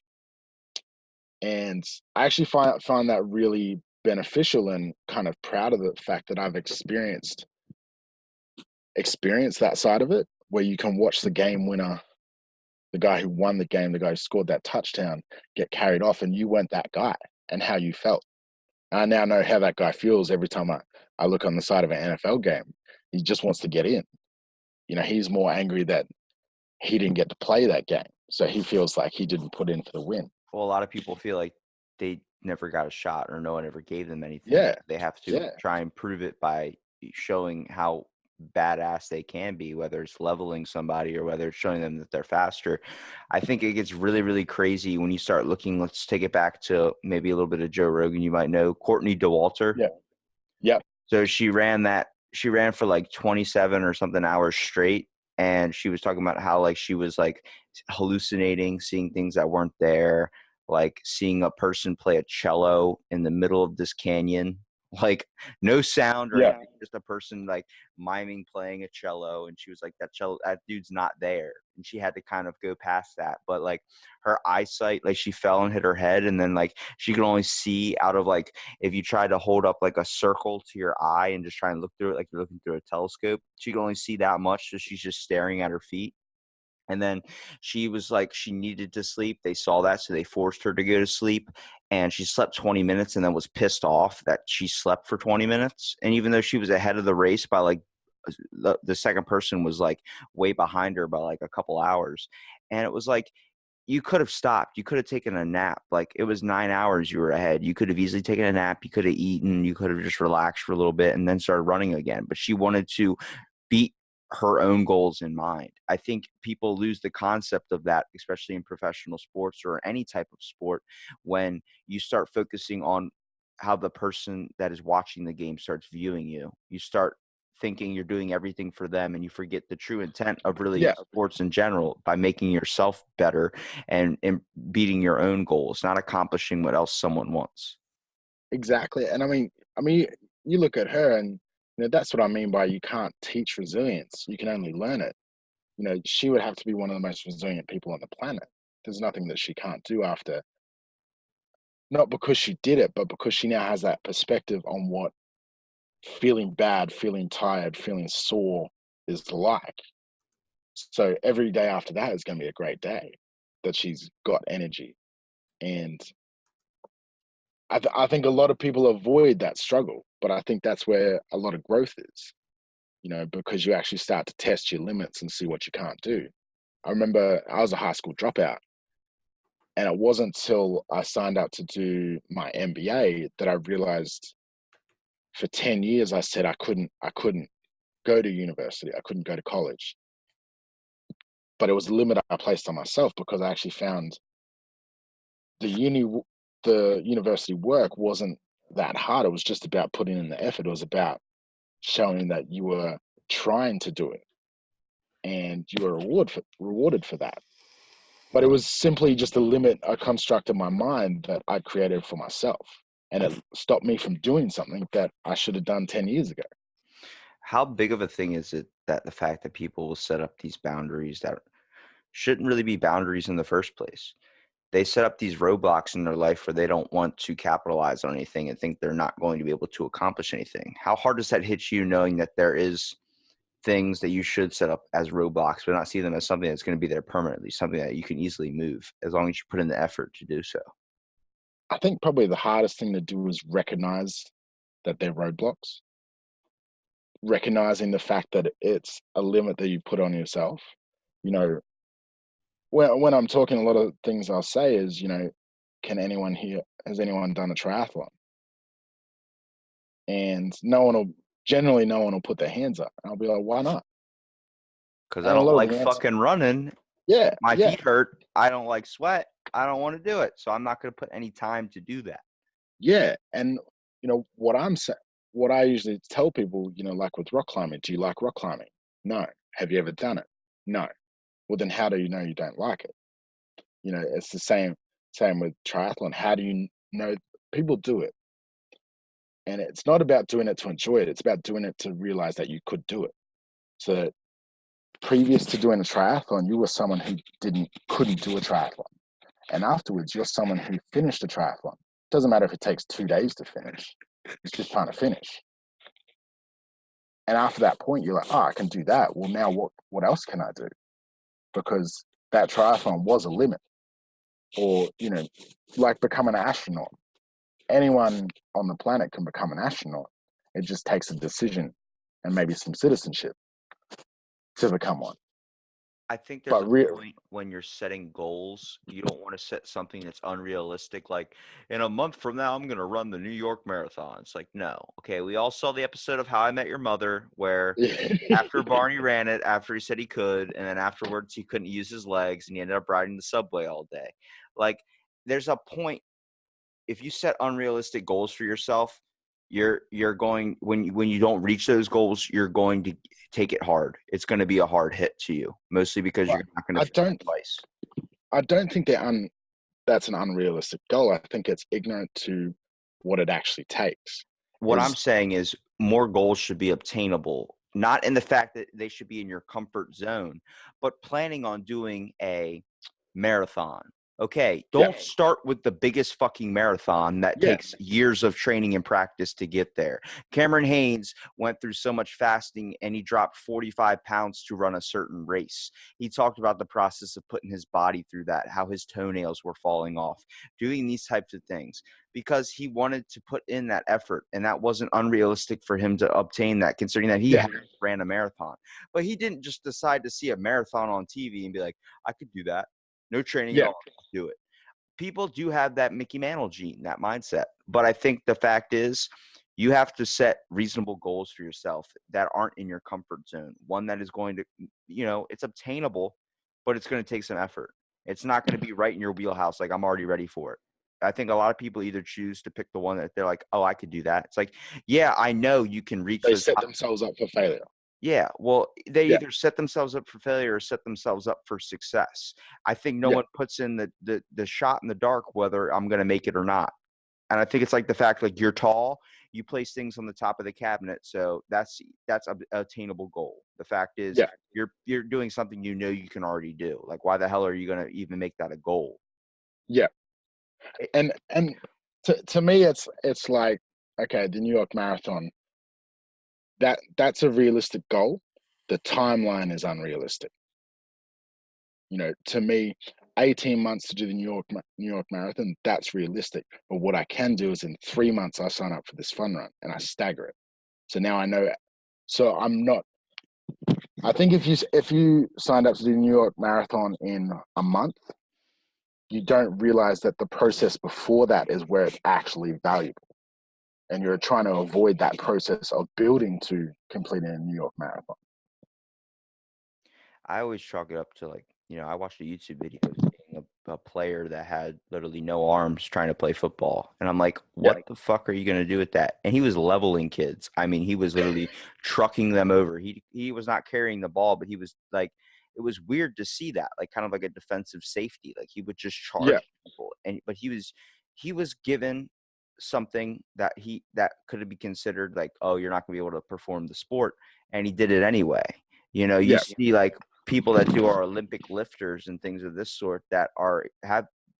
And I actually find that really beneficial, and kind of proud of the fact that I've experienced that side of it, where you can watch the game winner, the guy who won the game, the guy who scored that touchdown, get carried off, and you weren't that guy, and how you felt. I now know how that guy feels every time I look on the side of an NFL game. He just wants to get in. He's more angry that he didn't get to play that game. So he feels like he didn't put in for the win. Well, a lot of people feel like they never got a shot, or no one ever gave them anything. Yeah. They have to try and prove it by showing how badass they can be, whether it's leveling somebody or whether it's showing them that they're faster. I think it gets really, really crazy when you start looking. Let's take it back to maybe a little bit of Joe Rogan. You might know Courtney Dauwalter. Yeah. Yep. So she ran for like 27 or something hours straight. And she was talking about how like she was like hallucinating, seeing things that weren't there, like seeing a person play a cello in the middle of this canyon, like no sound or anything, just a person like miming playing a cello. And she was like, that dude's not there. And she had to kind of go past that. But like her eyesight, like she fell and hit her head, and then like she could only see out of like, if you try to hold up like a circle to your eye and just try and look through it like you're looking through a telescope, she could only see that much. So she's just staring at her feet. And then she was like, she needed to sleep. They saw that, so they forced her to go to sleep. And she slept 20 minutes and then was pissed off that she slept for 20 minutes. And even though she was ahead of the race by like the second person was like way behind her by like a couple hours. And it was like, you could have stopped. You could have taken a nap. Like, it was 9 hours you were ahead. You could have easily taken a nap. You could have eaten. You could have just relaxed for a little bit and then started running again. But she wanted to beat her own goals in mind. I think people lose the concept of that, especially in professional sports or any type of sport, when you start focusing on how the person that is watching the game starts viewing you. You start thinking you're doing everything for them, and you forget the true intent of really Yeah, sports in general by making yourself better and beating your own goals, not accomplishing what else someone wants. exactly. And I mean, you look at her, and that's what I mean by you can't teach resilience. You can only learn it. She would have to be one of the most resilient people on the planet. There's nothing that she can't do after, not because she did it, but because she now has that perspective on what feeling bad, feeling tired, feeling sore is like. So every day after that is going to be a great day, that she's got energy. And I think a lot of people avoid that struggle, but I think that's where a lot of growth is, because you actually start to test your limits and see what you can't do. I remember I was a high school dropout, and it wasn't until I signed up to do my MBA that I realized for 10 years I said I couldn't go to university, I couldn't go to college. But it was a limit I placed on myself because I actually found the the university work wasn't that hard. It was just about putting in the effort. It was about showing that you were trying to do it and you were rewarded for that. But it was simply just a limit, a construct of my mind that I created for myself. And it stopped me from doing something that I should have done 10 years ago. How big of a thing is it that the fact that people will set up these boundaries that shouldn't really be boundaries in the first place? They set up these roadblocks in their life where they don't want to capitalize on anything and think they're not going to be able to accomplish anything. How hard does that hit you, knowing that there is things that you should set up as roadblocks, but not see them as something that's going to be there permanently, something that you can easily move as long as you put in the effort to do so? I think probably the hardest thing to do is recognize that they're roadblocks, recognizing the fact that it's a limit that you put on yourself. You know, when I'm talking, a lot of things I'll say is, can anyone here, has anyone done a triathlon? And generally, no one will put their hands up. And I'll be like, why not? Because I And a don't lot of like the answer, fucking running. yeah, My yeah, feet hurt. I don't like sweat. I don't want to do it. So I'm not going to put any time to do that. yeah. And, what I'm saying, what I usually tell people, like with rock climbing, do you like rock climbing? No. Have you ever done it? No. Well, then how do you know you don't like it? It's the same with triathlon. How do you know people do it? And it's not about doing it to enjoy it. It's about doing it to realize that you could do it. So that previous to doing a triathlon, you were someone who couldn't do a triathlon. And afterwards, you're someone who finished a triathlon. Doesn't matter if it takes 2 days to finish. It's just trying to finish. And after that point, you're like, oh, I can do that. Well, now what else can I do? Because that triathlon was a limit. Or, like becoming an astronaut. Anyone on the planet can become an astronaut. It just takes a decision and maybe some citizenship to become one. I think there's But a point when you're setting goals, you don't want to set something that's unrealistic. Like, in a month from now, I'm going to run the New York Marathon. It's like, no. Okay, we all saw the episode of How I Met Your Mother where after Barney ran it, after he said he could, and then afterwards he couldn't use his legs and he ended up riding the subway all day. Like, there's a point, if you set unrealistic goals for yourself, you're going, when you don't reach those goals, you're going to take it hard. It's going to be a hard hit to you, mostly because but you're not going I to feel don't twice. I don't think that's an unrealistic goal. I think it's ignorant to what it actually takes. What I'm Is saying is more goals should be obtainable, not in the fact that they should be in your comfort zone, but planning on doing a marathon Okay, Yeah. don't start with the biggest fucking marathon that Yeah. takes years of training and practice to get there. Cameron Haynes went through so much fasting and he dropped 45 pounds to run a certain race. He talked about the process of putting his body through that, how his toenails were falling off, doing these types of things because he wanted to put in that effort. And that wasn't unrealistic for him to obtain that, considering that he Yeah. had ran a marathon. But he didn't just decide to see a marathon on TV and be like, I could do that. No training at Yeah. all. Do it. People do have that Mickey Mantle gene, that mindset. But I think the fact is you have to set reasonable goals for yourself that aren't in your comfort zone. One that is going to, it's obtainable, but it's going to take some effort. It's not going to be right in your wheelhouse. Like, I'm already ready for it. I think a lot of people either choose to pick the one that they're like, oh, I could do that. It's like, yeah, I know you can reach They those. set themselves up for failure. Yeah, well, they Yeah. either set themselves up for failure or set themselves up for success. I think no Yeah. one puts in the shot in the dark whether I'm going to make it or not. And I think it's like the fact, like, you're tall, you place things on the top of the cabinet, so that's a attainable goal. The fact is, Yeah. you're doing something you know you can already do. Like, why the hell are you going to even make that a goal? Yeah. It- And to me, it's like, okay, the New York Marathon, that's a realistic goal. The timeline is unrealistic. To me, 18 months to do the New York Marathon, that's realistic. But what I can do is in 3 months, I sign up for this fun run and I stagger it. So now I know. So I'm not. I think if you signed up to do the New York Marathon in a month, you don't realize that the process before that is where it's actually valuable, and you're trying to avoid that process of building to completing a New York Marathon. I always chalk it up to, like, I watched a YouTube video seeing a player that had literally no arms trying to play football. And I'm like, Yeah. what the fuck are you going to do with that? And he was leveling kids. I mean, he was literally trucking them over. He was not carrying the ball, but he was like, it was weird to see that, like, kind of like a defensive safety. Like, he would just Yeah. charge people. But he was given something that could be considered like, oh, you're not going to be able to perform the sport. And he did it anyway. You Yeah. see, like, people that do our Olympic lifters and things of this sort that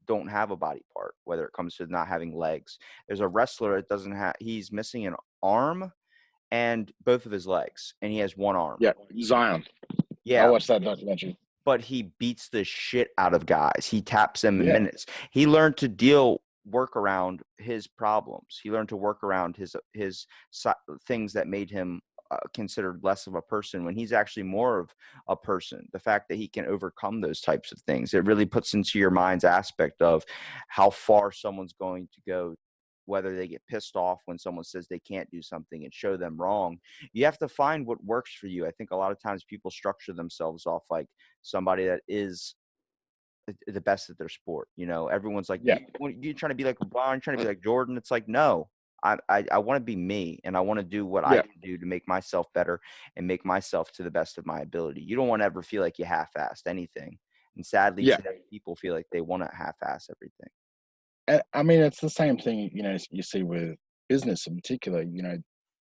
don't have a body part, whether it comes to not having legs. There's a wrestler that he's missing an arm and both of his legs, and he has one arm. Yeah. Zion. I Yeah, watched that documentary. but he beats the shit out of guys. He taps them in Yeah. minutes. He learned to work around his problems. He learned to work around his things that made him considered less of a person when he's actually more of a person. The fact that he can overcome those types of things, it really puts into your mind's aspect of how far someone's going to go, whether they get pissed off when someone says they can't do something and show them wrong. You have to find what works for you. I think a lot of times people structure themselves off like somebody that is the best at their sport. Everyone's like, Yeah. you trying to be like LeBron, trying to be like Jordan. It's like, no, I want to be me, and I want to do what I Yeah. can do to make myself better and make myself to the best of my ability. You don't want to ever feel like you half-assed anything. And sadly, Yeah. today people feel like they want to half-ass everything. And I mean, it's the same thing, you see with business in particular.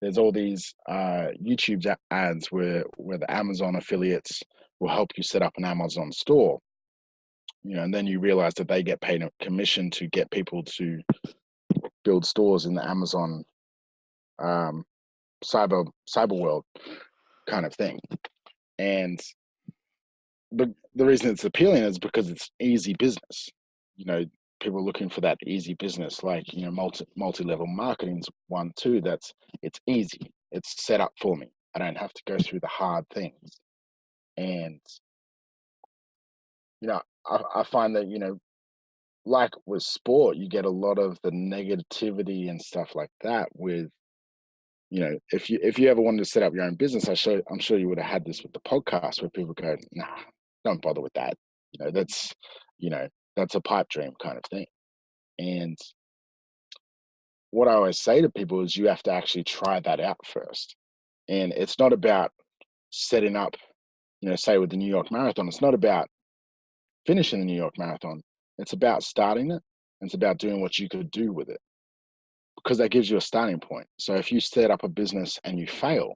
There's all these YouTube ads where the Amazon affiliates will help you set up an Amazon store. And then you realize that they get paid a commission to get people to build stores in the Amazon um, cyber world kind of thing. And the reason it's appealing is because it's easy business. People are looking for that easy business, like multi-level marketing's one too. It's easy. It's set up for me. I don't have to go through the hard things. And I find that like with sport, you get a lot of the negativity and stuff like that with if you ever wanted to set up your own business, I'm sure you would have had this with the podcast where people go, nah, don't bother with that. That's you know that's a pipe dream kind of thing. And what I always say to people is you have to actually try that out first. And it's not about setting up, say with the New York Marathon, it's not about finishing the New York Marathon. It's about starting it. And it's about doing what you could do with it, because that gives you a starting point. So if you set up a business and you fail,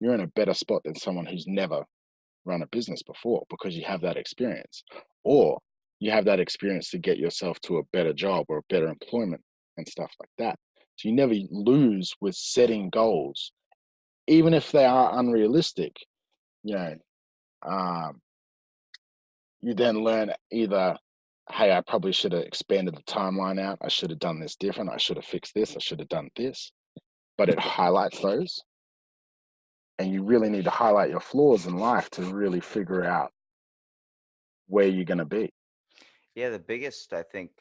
you're in a better spot than someone who's never run a business before, because you have that experience. Or you have that experience to get yourself to a better job or a better employment and stuff like that. So you never lose with setting goals, even if they are unrealistic. You know, um, you then learn either, hey, I probably should have expanded the timeline out. I should have done this different. I should have fixed this. I should have done this. But it highlights those. And you really need to highlight your flaws in life to really figure out where you're going to be. Yeah, the biggest, I think,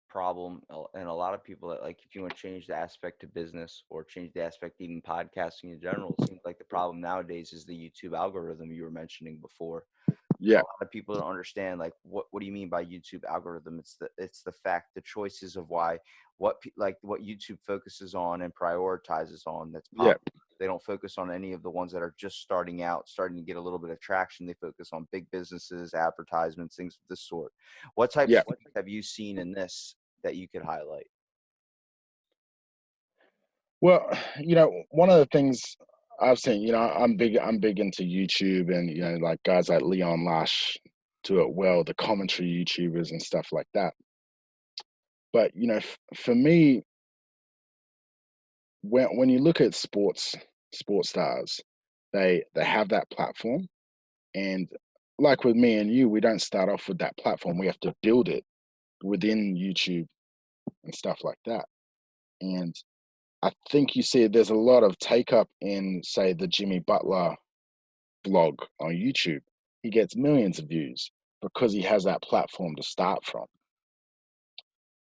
problem, and a lot of people that, like, if you want to change the aspect of business or change the aspect even podcasting in general, it seems like the problem nowadays is the YouTube algorithm you were mentioning before. A Yeah, lot of people don't understand, like, what do you mean by YouTube algorithm? It's the fact, the choices of why, like what YouTube focuses on and prioritizes on that's yeah, popular. They don't focus on any of the ones that are just starting out, starting to get a little bit of traction. They focus on big businesses, advertisements, things of this sort. What types yeah. of things have you seen in this that you could highlight? Well, one of the things I've seen, I'm big into YouTube, and like guys like Leon Lash do it well, the commentary YouTubers and stuff like that. But for me, when you look at sports stars, they have that platform, and like with me and you, we don't start off with that platform. We have to build it within YouTube and stuff like that. And I think you see there's a lot of take up in, say, the Jimmy Butler vlog on YouTube. He gets millions of views because he has that platform to start from.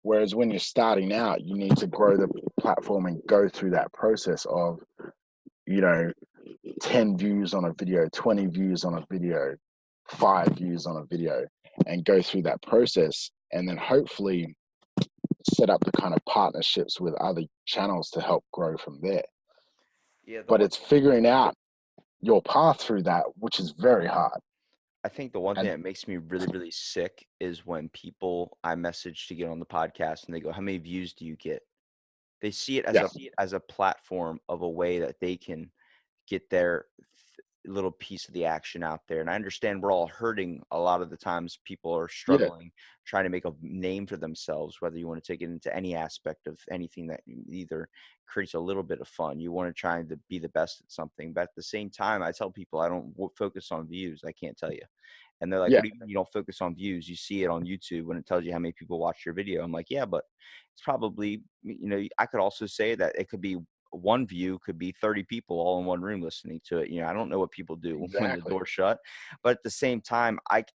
Whereas when you're starting out, you need to grow the platform and go through that process of, you know, 10 views on a video, 20 views on a video, 5 views on a video, and go through that process. And then hopefully set up the kind of partnerships with other channels to help grow from there. Yeah, the But one it's figuring out your path through that, which is very hard. I think the one thing And that makes me really, really sick is when people I message to get on the podcast and they go, "How many views do you get?" They see it yeah, as a platform of a way that they can get their little piece of the action out there. And I understand we're all hurting a lot of the times. People are yeah, struggling, trying to make a name for themselves, whether you want to take it into any aspect of anything that either creates a little bit of fun. You want to try to be the best at something. But at the same time, I tell people I don't focus on views. I can't tell you. And they're like, yeah, "What do you mean you don't focus on views? You see it on YouTube when it tells you how many people watch your video." I'm like, "Yeah, but it's probably, I could also say that it could be one view could be 30 people all in one room listening to it. I don't know what people do when the exactly. door's shut, but at the same time, I've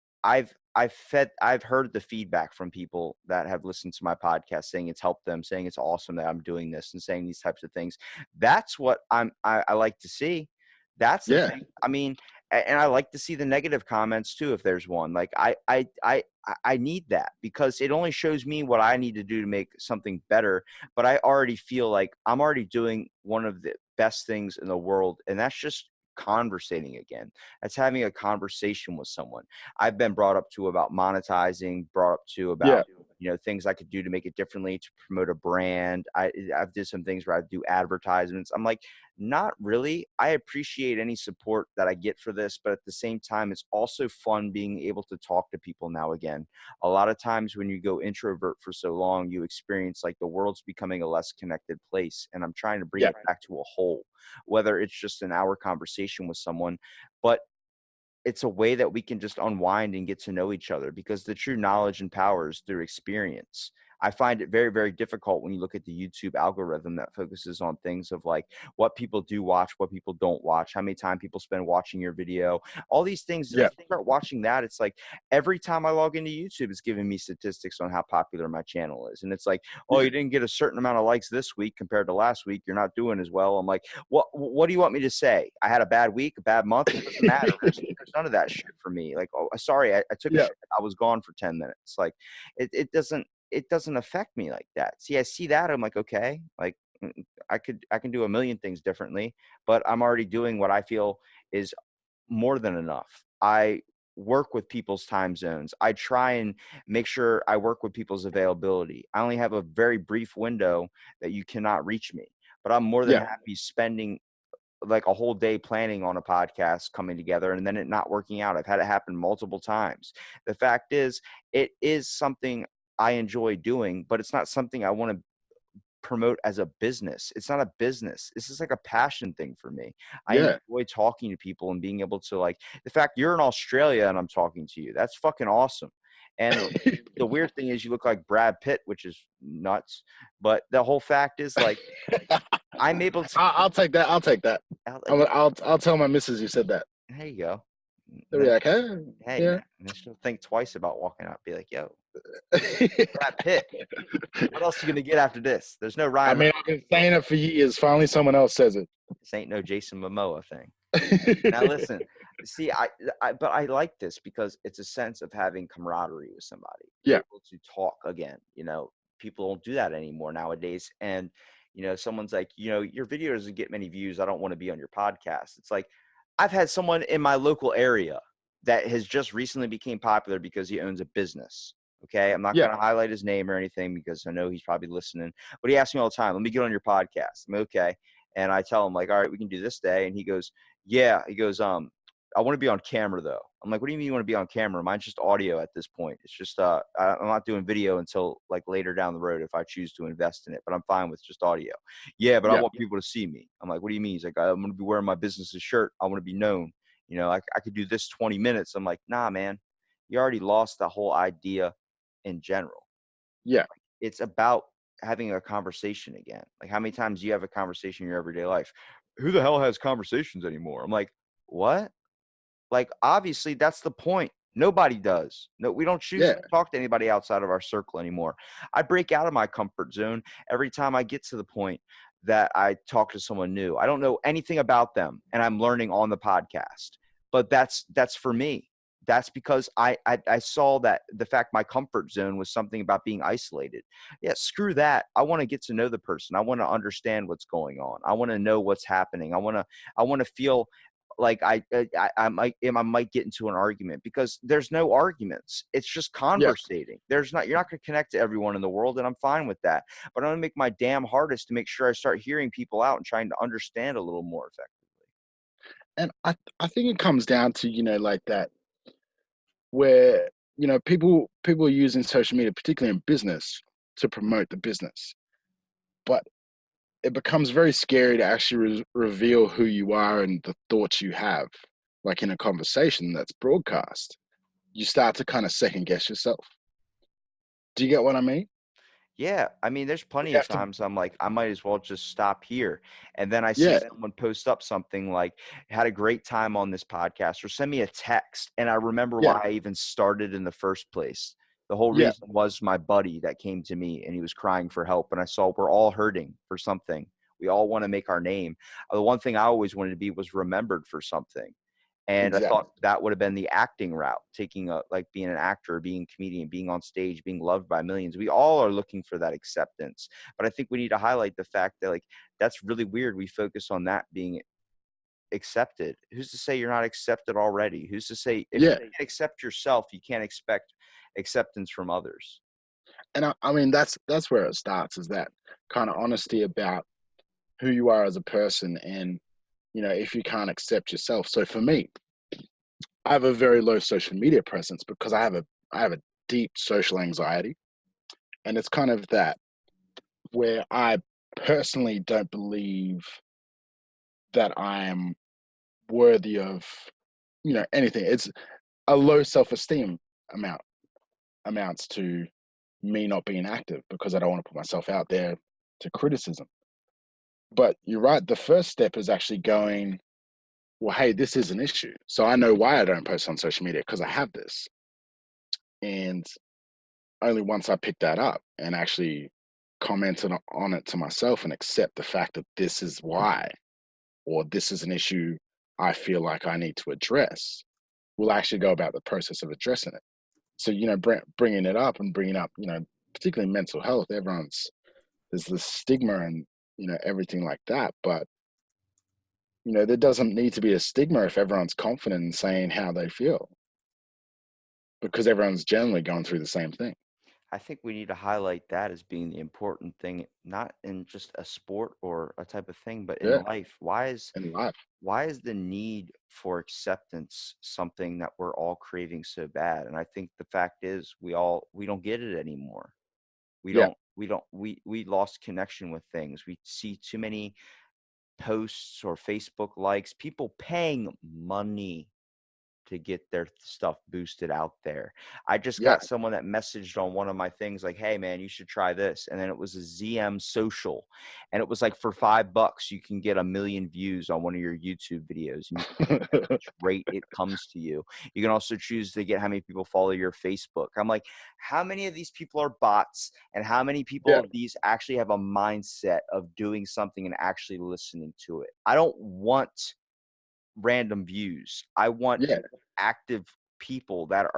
heard the feedback from people that have listened to my podcast saying it's helped them, saying it's awesome that I'm doing this and saying these types of things. That's what I like to see. That's the Yeah, thing. I mean, and I like to see the negative comments too if there's one. Like I need that because it only shows me what I need to do to make something better. But I already feel like I'm already doing one of the best things in the world, and that's just conversating again. That's having a conversation with someone. I've been brought up to about monetizing, brought up to yeah, about things I could do to make it differently to promote a brand. I've did some things where I do advertisements. I'm like, not really. I appreciate any support that I get for this, but at the same time, it's also fun being able to talk to people now again. A lot of times when you go introvert for so long, you experience like the world's becoming a less connected place. And I'm trying to bring yeah, it back to a whole, whether it's just an hour conversation with someone, but it's a way that we can just unwind and get to know each other because the true knowledge and power is through experience. I find it very, very difficult when you look at the YouTube algorithm that focuses on things of like what people do watch, what people don't watch, how many time people spend watching your video, all these things. yeah, If you start watching that, it's like every time I log into YouTube, it's giving me statistics on how popular my channel is. And it's like, oh, yeah, you didn't get a certain amount of likes this week compared to last week. You're not doing as well. I'm like, what do you want me to say? I had a bad week, a bad month. It doesn't matter. There's none of that shit for me. Like, oh, sorry, I took a yeah, shit. I was gone for 10 minutes. Like, it doesn't affect me like that. See, I see that. I'm like, okay, like I can do a million things differently, but I'm already doing what I feel is more than enough. I work with people's time zones. I try and make sure I work with people's availability. I only have a very brief window that you cannot reach me, but I'm more than yeah, happy spending like a whole day planning on a podcast coming together and then it not working out. I've had it happen multiple times. The fact is, it is something I enjoy doing, but it's not something I want to promote as a business. It's not a business. This is like a passion thing for me. I Yeah. enjoy talking to people and being able to, like, the fact you're in Australia and I'm talking to you, that's fucking awesome. And the weird thing is you look like Brad Pitt, which is nuts. But the whole fact is, like, I'm able to, I'll take that. I'll take that. I'll tell my missus you said that. there you go. They'll be like, hey, Hey, yeah. man, and she'll think twice about walking out. Be like, yo, Brad Pitt. What else are you gonna get after this? There's no I Ryan. mean, I've been saying it for years. Finally, someone else says it. This ain't no Jason Momoa thing. Now listen, see, but I like this because it's a sense of having camaraderie with somebody. Yeah. Able to talk again. You know, people don't do that anymore nowadays. And you know, someone's like, you know, your video doesn't get many views. I don't want to be on your podcast. It's like, I've had someone in my local area that has just recently became popular because he owns a business. Okay. I'm not Yeah. going to highlight his name or anything because I know he's probably listening, but he asks me all the time, let me get on your podcast. I'm okay. And I tell him, like, all right, we can do this day. And he goes, yeah. He goes, I want to be on camera though. I'm like, what do you mean you want to be on camera? Mine's just audio at this point. It's just, I'm not doing video until like later down the road if I choose to invest in it, but I'm fine with just audio. Yeah, but I want people to see me. I'm like, what do you mean? He's like, I'm going to be wearing my business's shirt. I want to be known. You know, I could do this 20 minutes. I'm like, nah, man, you already lost the whole idea in general. Yeah. It's about having a conversation again. Like, how many times do you have a conversation in your everyday life? Who the hell has conversations anymore? I'm like, what? Like, obviously, that's the point. Nobody does. No, we don't choose to talk to anybody outside of our circle anymore. I break out of my comfort zone every time I get to the point that I talk to someone new. I don't know anything about them, and I'm learning on the podcast. But that's for me. That's because I saw that the fact my comfort zone was something about being isolated. Yeah, screw that. I want to get to know the person. I want to understand what's going on. I want to know what's happening. I want to feel like I might get into an argument because there's no arguments. It's just conversating. You're not going to connect to everyone in the world, and I'm fine with that. But I'm going to make my damn hardest to make sure I start hearing people out and trying to understand a little more effectively. And I think it comes down to, you know, like that, where, you know, people are using social media, particularly in business, to promote the business. But it becomes very scary to actually reveal who you are and the thoughts you have, like in a conversation that's broadcast. You start to kind of second guess yourself. Do you get what I mean? Yeah, I mean, there's plenty of times I'm like, I might as well just stop here. And then I see someone post up something like, had a great time on this podcast, or send me a text. And I remember why I even started in the first place. The whole reason was my buddy that came to me and he was crying for help. And I saw we're all hurting for something. We all want to make our name. The one thing I always wanted to be was remembered for something. And I thought that would have been the acting route, taking like being an actor, being a comedian, being on stage, being loved by millions. We all are looking for that acceptance. But I think we need to highlight the fact that, like, that's really weird. We focus on that being accepted. Who's to say you're not accepted already? Who's to say if you can't accept yourself, you can't expect acceptance from others? And I mean, that's where it starts, is that kind of honesty about who you are as a person. And, you know, if you can't accept yourself. So for me, I have a very low social media presence because I have a deep social anxiety. And it's kind of that where I personally don't believe that I am worthy of, you know, anything. It's a low self-esteem amounts to me not being active because I don't want to put myself out there to criticism. But you're right, the first step is actually going, well, hey, this is an issue. So I know why I don't post on social media, because I have this. And only once I pick that up and actually commented on it to myself and accept the fact that this is why, or this is an issue I feel like I need to address, we'll actually go about the process of addressing it. So, you know, bringing it up and bringing up, you know, particularly mental health, there's this stigma and, you know, everything like that. But, you know, there doesn't need to be a stigma if everyone's confident in saying how they feel, because everyone's generally going through the same thing. I think we need to highlight that as being the important thing, not in just a sport or a type of thing, but in Yeah, life. in life. Why is the need for acceptance something that we're all craving so bad? And I think the fact is we don't get it anymore. Yeah. We lost connection with things. We see too many posts or Facebook likes, people paying money to get their stuff boosted out there. I just Yeah. got someone that messaged on one of my things like, "Hey man, you should try this." And then it was a ZM social. And it was like for $5 you can get 1 million views on one of your YouTube videos and you can choose which rate it comes to you. You can also choose to get how many people follow your Facebook. I'm like, how many of these people are bots and how many people Yeah. of these actually have a mindset of doing something and actually listening to it? I don't want random views. I want Yeah. active people that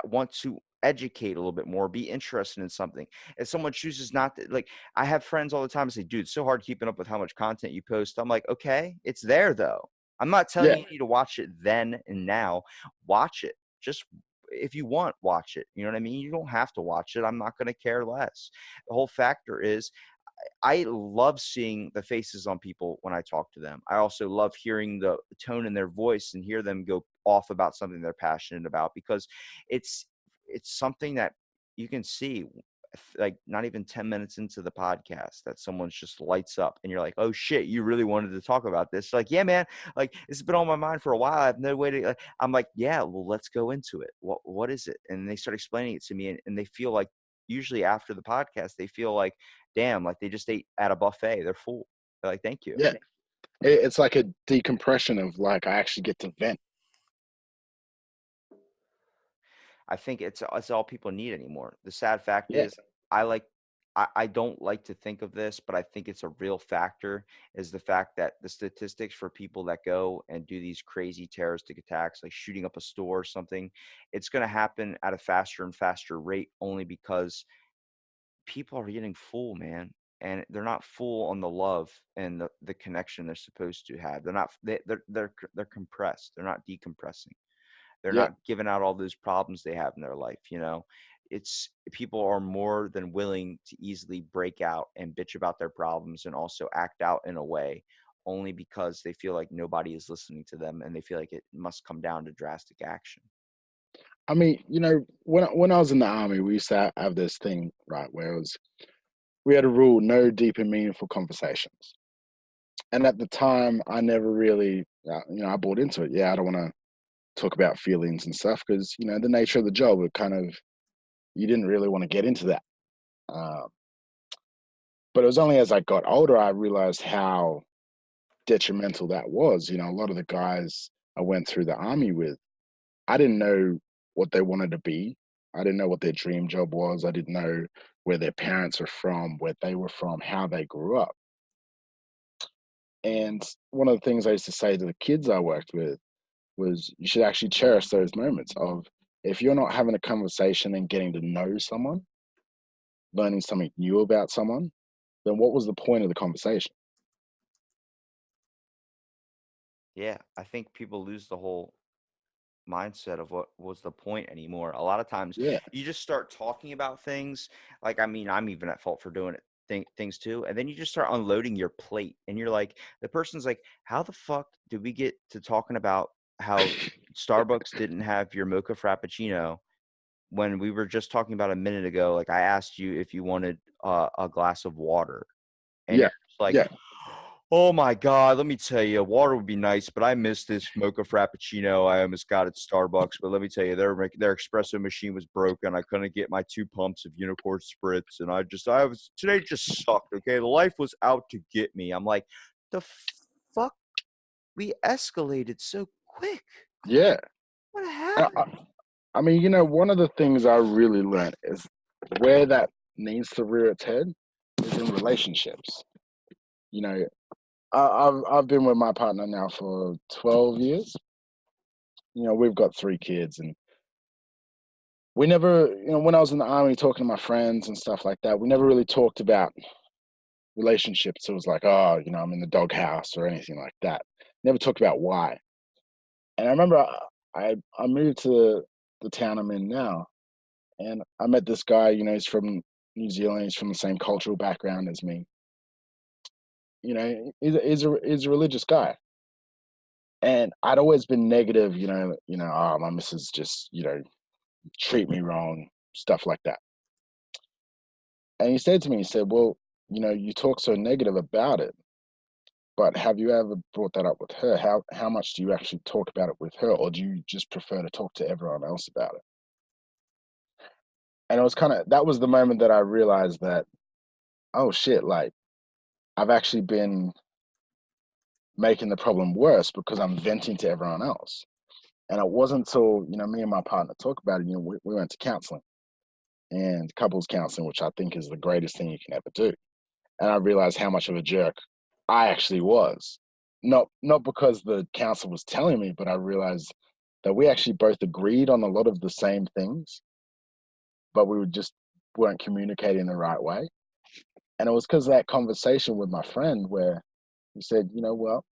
want to educate a little bit more, be interested in something. If someone chooses not to, like, I have friends all the time say, "Dude, it's so hard keeping up with how much content you post." I'm like, "Okay, it's there though. I'm not telling Yeah. you need to watch it then and now. Watch it. Just if you want, watch it. You know what I mean? You don't have to watch it. I'm not going to care less. The whole factor is I love seeing the faces on people when I talk to them. I also love hearing the tone in their voice and hear them go off about something they're passionate about because it's something that you can see like not even 10 minutes into the podcast that someone's just lights up and you're like, "Oh shit, you really wanted to talk about this." Like, "Yeah, man, like it's been on my mind for a while. I have no way to I'm like, "Yeah, well, let's go into it. What is it?" And they start explaining it to me and they feel like usually after the podcast, they feel like damn, like they just ate at a buffet. They're full. They're like, "Thank you." Yeah. It's like a decompression of like I actually get to vent. I think it's all people need anymore. The sad fact Yeah. is, I like I don't like to think of this, but I think it's a real factor is the fact that the statistics for people that go and do these crazy terroristic attacks, like shooting up a store or something, it's going to happen at a faster and faster rate only because people are getting full, man. And they're not full on the love and the connection they're supposed to have. They're not. They're compressed. They're not decompressing. They're Yeah. not giving out all those problems they have in their life, you know? It's people are more than willing to easily break out and bitch about their problems and also act out in a way only because they feel like nobody is listening to them and they feel like it must come down to drastic action. I mean, when I was in the army, we used to have this thing, right, where it was we had a rule: no deep and meaningful conversations. And at the time, I never really, I bought into it. Yeah, I don't want to talk about feelings and stuff because the nature of the job, it kind of you didn't really want to get into that. Um, but it was only as I got older I realized how detrimental that was. A lot of the guys I went through the army with, I didn't know what they wanted to be. I didn't know what their dream job was. I didn't know where their parents were from, where they were from, how they grew up. And one of the things I used to say to the kids I worked with was you should actually cherish those moments of if you're not having a conversation and getting to know someone, learning something new about someone, then what was the point of the conversation? Yeah, I think people lose the whole mindset of what was the point anymore. A lot of times Yeah. you just start talking about things like I mean, I'm even at fault for doing it things too. And then you just start unloading your plate and you're like the person's like, "How the fuck did we get to talking about how Starbucks didn't have your mocha frappuccino when we were just talking about a minute ago like I asked you if you wanted a glass of water." And Yeah. you're just like, Yeah. "Oh my God, let me tell you, water would be nice, but I miss this mocha frappuccino I almost got at Starbucks. But let me tell you, their espresso machine was broken. I couldn't get my 2 pumps of unicorn spritz, and today just sucked. Okay, the life was out to get me." I'm like, the fuck, we escalated so quick. Yeah. What I, I, happened? I mean, one of the things I really learned is where that needs to rear its head is in relationships. You know, I've been with my partner now for 12 years. We've got 3 kids, and we never, when I was in the army talking to my friends and stuff like that, we never really talked about relationships. It was like, oh, I'm in the doghouse or anything like that. Never talked about why. And I remember I moved to the town I'm in now, And I met this guy, he's from New Zealand. He's from the same cultural background as me. He's a religious guy. And I'd always been negative, oh, my missus just, treat me wrong, stuff like that. And he said to me, he said, well, you talk so negative about it, but have you ever brought that up with her? How much do you actually talk about it with her, or do you just prefer to talk to everyone else about it? And it was that was the moment that I realized that, oh shit, like I've actually been making the problem worse because I'm venting to everyone else. And it wasn't until, me and my partner talk about it, we went to counseling and couples counseling, which I think is the greatest thing you can ever do. And I realized how much of a jerk I actually was. Not because the counselor was telling me, but I realized that we actually both agreed on a lot of the same things, but we just weren't communicating the right way. And it was because of that conversation with my friend where he said, well,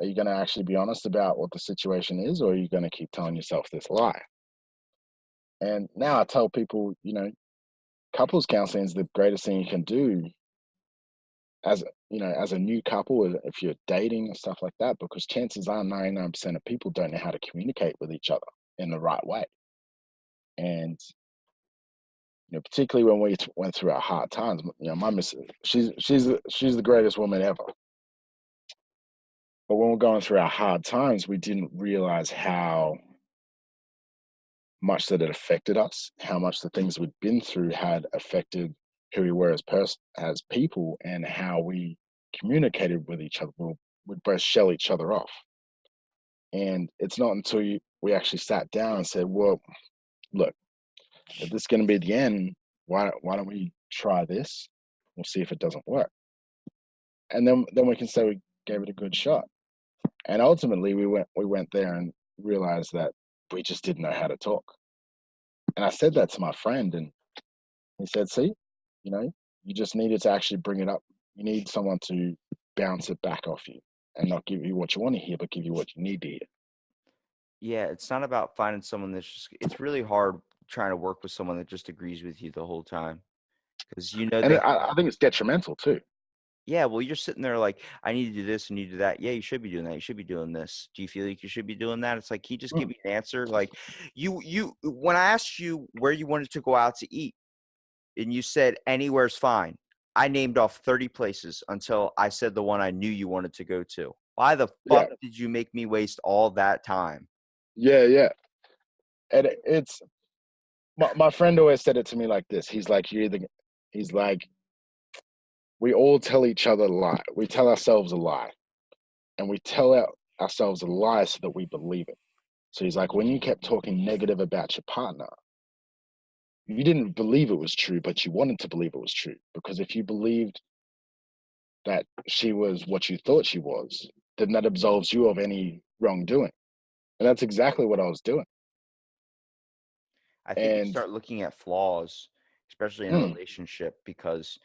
are you going to actually be honest about what the situation is, or are you going to keep telling yourself this lie? And now I tell people, couples counseling is the greatest thing you can do as a new couple, if you're dating and stuff like that, because chances are 99% of people don't know how to communicate with each other in the right way. And particularly when we went through our hard times, my missus, she's the greatest woman ever. But when we're going through our hard times, we didn't realize how much that it affected us, how much the things we'd been through had affected who we were as people, and how we communicated with each other. We'd both shell each other off. And it's not until we actually sat down and said, well, look, if this is going to be the end, why don't we try this? We'll see if it doesn't work. And then we can say we gave it a good shot. And ultimately we went there and realized that we just didn't know how to talk. And I said that to my friend, and he said, see, you just needed to actually bring it up. You need someone to bounce it back off you and not give you what you want to hear, but give you what you need to hear. Yeah, it's not about finding someone that's just, it's really hard trying to work with someone that just agrees with you the whole time. Because And they, I think it's detrimental too. yeah, well, you're sitting there like, I need to do this and you do that. Yeah, you should be doing that. You should be doing this. Do you feel like you should be doing that? It's like, he just give Mm, me an answer. Like when I asked you where you wanted to go out to eat and you said anywhere's fine, I named off 30 places until I said the one I knew you wanted to go to. Why the yeah, fuck did you make me waste all that time? yeah. And it's my friend always said it to me like this. He's like, we all tell each other a lie. We tell ourselves a lie, and we tell ourselves a lie so that we believe it. So he's like, when you kept talking negative about your partner, you didn't believe it was true, but you wanted to believe it was true. Because if you believed that she was what you thought she was, then that absolves you of any wrongdoing. And that's exactly what I was doing. I think you And start looking at flaws, especially in a mm, relationship, because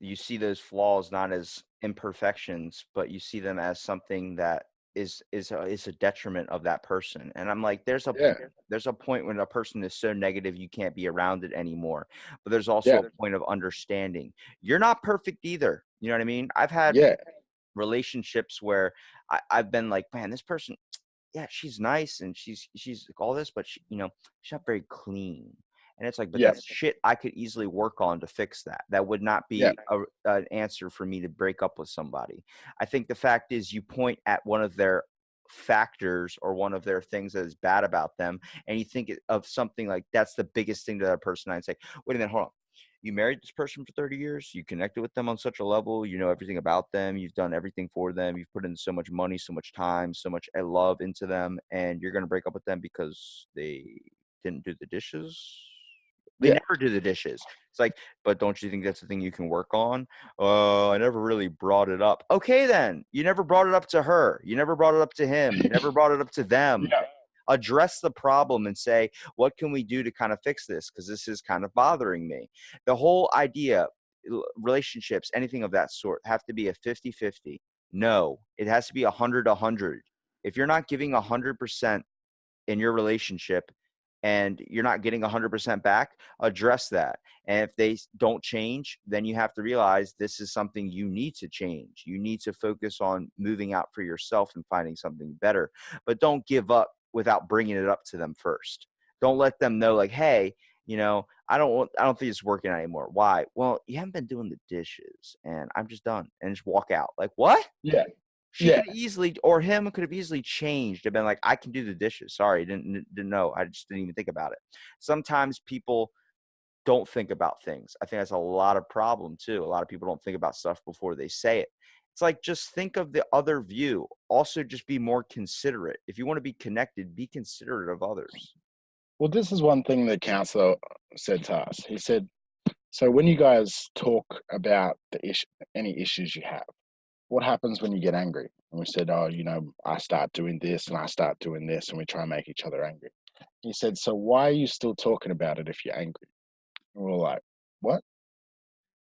you see those flaws not as imperfections, but you see them as something that is a detriment of that person. And I'm like, yeah, there's a point when a person is so negative you can't be around it anymore. But there's also yeah, a point of understanding. You're not perfect either. You know what I mean? I've had yeah, relationships where I've been like, man, this person, yeah, she's nice and she's like all this, but she's not very clean. And it's like, but yeah, that's shit I could easily work on to fix that. That would not yeah, be an answer for me to break up with somebody. I think the fact is you point at one of their factors or one of their things that is bad about them, and you think of something like that's the biggest thing to that person. I'd say, wait a minute, hold on. You married this person for 30 years. You connected with them on such a level. You know everything about them. You've done everything for them. You've put in so much money, so much time, so much love into them. And you're going to break up with them because they didn't do the dishes. They yeah, never do the dishes. It's like, but don't you think that's the thing you can work on? I never really brought it up. Okay, then. You never brought it up to her. You never brought it up to him. You never brought it up to them. yeah, Address the problem and say, what can we do to kind of fix this? Because this is kind of bothering me. The whole idea, relationships, anything of that sort, have to be a 50-50. No, it has to be 100-100. If you're not giving 100% in your relationship, and you're not getting 100% back, address that. And if they don't change, then you have to realize this is something you need to change. You need to focus on moving out for yourself and finding something better. But don't give up without bringing it up to them first. Don't let them know, like, hey, I don't think it's working anymore. Why? Well, you haven't been doing the dishes, and I'm just done. And just walk out. Like, what? Yeah. She could easily, or him could have easily changed and been like, I can do the dishes. Sorry, didn't know. I just didn't even think about it. Sometimes people don't think about things. I think that's a lot of problem too. A lot of people don't think about stuff before they say it. It's like, just think of the other view. Also, just be more considerate. If you want to be connected, be considerate of others. Well, this is one thing the counselor said to us. He said, so when you guys talk about any issues you have, what happens when you get angry? And we said, oh, I start doing this and I start doing this, and we try and make each other angry. He said, so why are you still talking about it if you're angry? And we're like, what?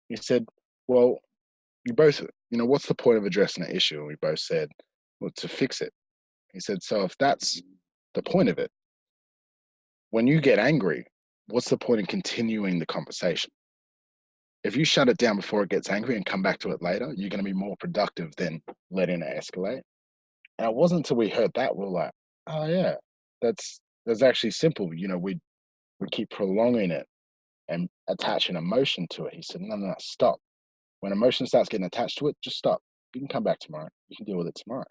He said, well, you both, what's the point of addressing an issue? And we both said, well, to fix it. He said, so if that's the point of it, when you get angry, what's the point in continuing the conversation? If you shut it down before it gets angry and come back to it later, you're going to be more productive than letting it escalate. And it wasn't until we heard that we are like, oh yeah, that's actually simple. We keep prolonging it and attaching emotion to it. He said, no, stop. When emotion starts getting attached to it, just stop. You can come back tomorrow. You can deal with it tomorrow.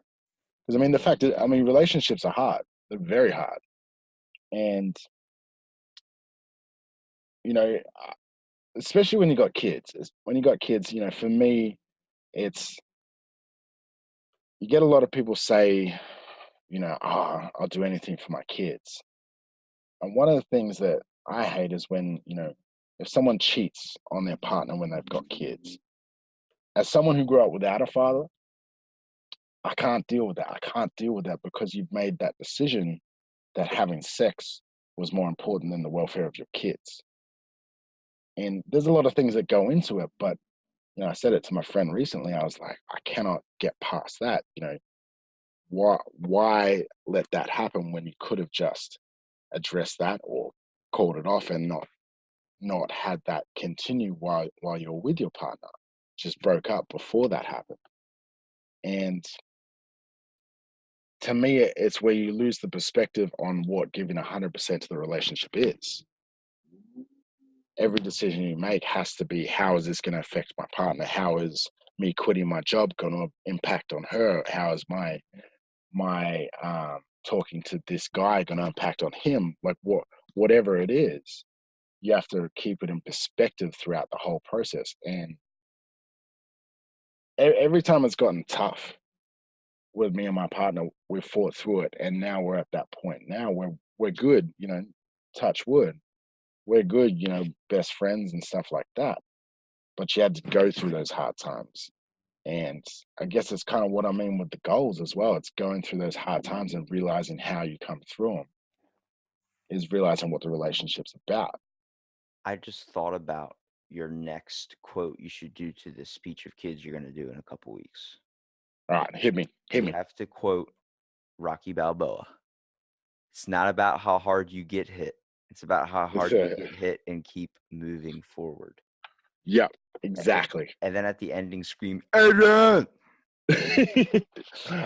Because the fact is, relationships are hard. They're very hard. And, especially when you got kids. When you got kids, for me, it's, you get a lot of people say, I'll do anything for my kids. And one of the things that I hate is when, if someone cheats on their partner when they've got kids. As someone who grew up without a father, I can't deal with that. I can't deal with that because you've made that decision that having sex was more important than the welfare of your kids. And there's a lot of things that go into it, but I said it to my friend recently. I was like, I cannot get past that. Why let that happen when you could have just addressed that or called it off and not had that continue while you're with your partner? Just broke up before that happened. And to me, it's where you lose the perspective on what giving 100% to the relationship is. Every decision you make has to be, how is this going to affect my partner? How is me quitting my job going to impact on her? How is my talking to this guy going to impact on him? Like, whatever it is, you have to keep it in perspective throughout the whole process. And every time it's gotten tough with me and my partner, we fought through it, and now we're at that point. Now we're good, touch wood. We're good, best friends and stuff like that. But you had to go through those hard times. And I guess it's kind of what I mean with the goals as well. It's going through those hard times and realizing how you come through them, is realizing what the relationship's about. I just thought about your next quote you should do to this speech of kids you're going to do in a couple weeks. All right, hit me. You have to quote Rocky Balboa. It's not about how hard you get hit. It's about how hard you get hit and keep moving forward. Yep, exactly. And then at the ending, scream, Adrian! I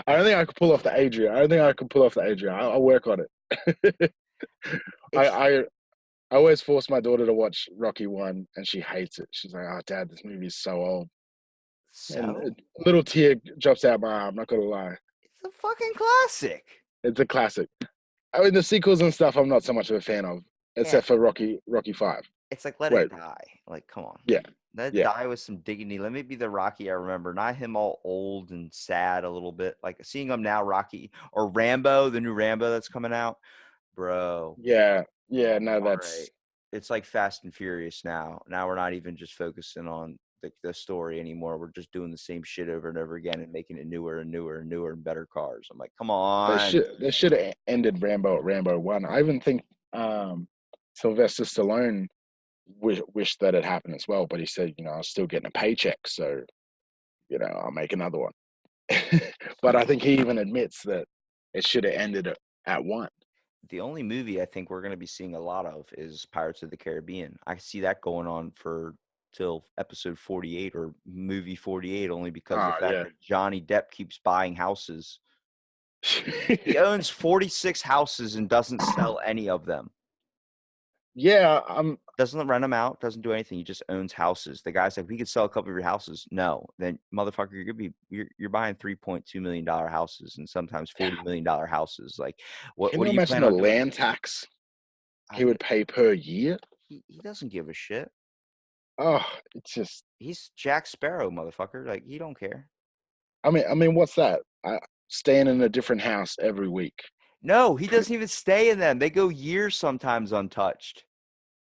don't think I could pull off the Adrian. I'll work on it. I always force my daughter to watch Rocky 1, and she hates it. She's like, oh, Dad, this movie is so old. So? And a little tear drops out my eye, I'm not going to lie. It's a fucking classic. It's a classic. The sequels and stuff I'm not so much of a fan of, except for Rocky 5. It's like, let it die. Like, come on. Yeah. Let it die with some dignity. Let me be the Rocky I remember, not him all old and sad a little bit. Like, seeing him now, Rocky, or Rambo, the new Rambo that's coming out. Bro. Yeah, no, that's... Right. It's like Fast and Furious now. Now we're not even just focusing on the story anymore. We're just doing the same shit over and over again and making it newer and newer and newer and better cars. I'm like, come on. They should have ended Rambo at Rambo 1. I even think Sylvester Stallone wished that had happened as well, but he said, I was still getting a paycheck, so, I'll make another one. But I think he even admits that it should have ended at 1. The only movie I think we're going to be seeing a lot of is Pirates of the Caribbean. I see that going on for till episode 48 or movie 48, only because the Oh fact yeah. that Johnny Depp keeps buying houses. He owns 46 houses and doesn't sell any of them. Yeah, Doesn't rent them out, doesn't do anything. He just owns houses. The guy's like, we could sell a couple of your houses. No, then motherfucker, you're buying $3.2 million houses and sometimes $40 million houses. Like, can what you do you imagine plan the on doing? land tax I he mean, would pay per year? he doesn't give a shit. Oh, it's just. He's Jack Sparrow, motherfucker. Like, he don't care. I mean, what's that? Staying in a different house every week. No, he doesn't even stay in them. They go years sometimes untouched.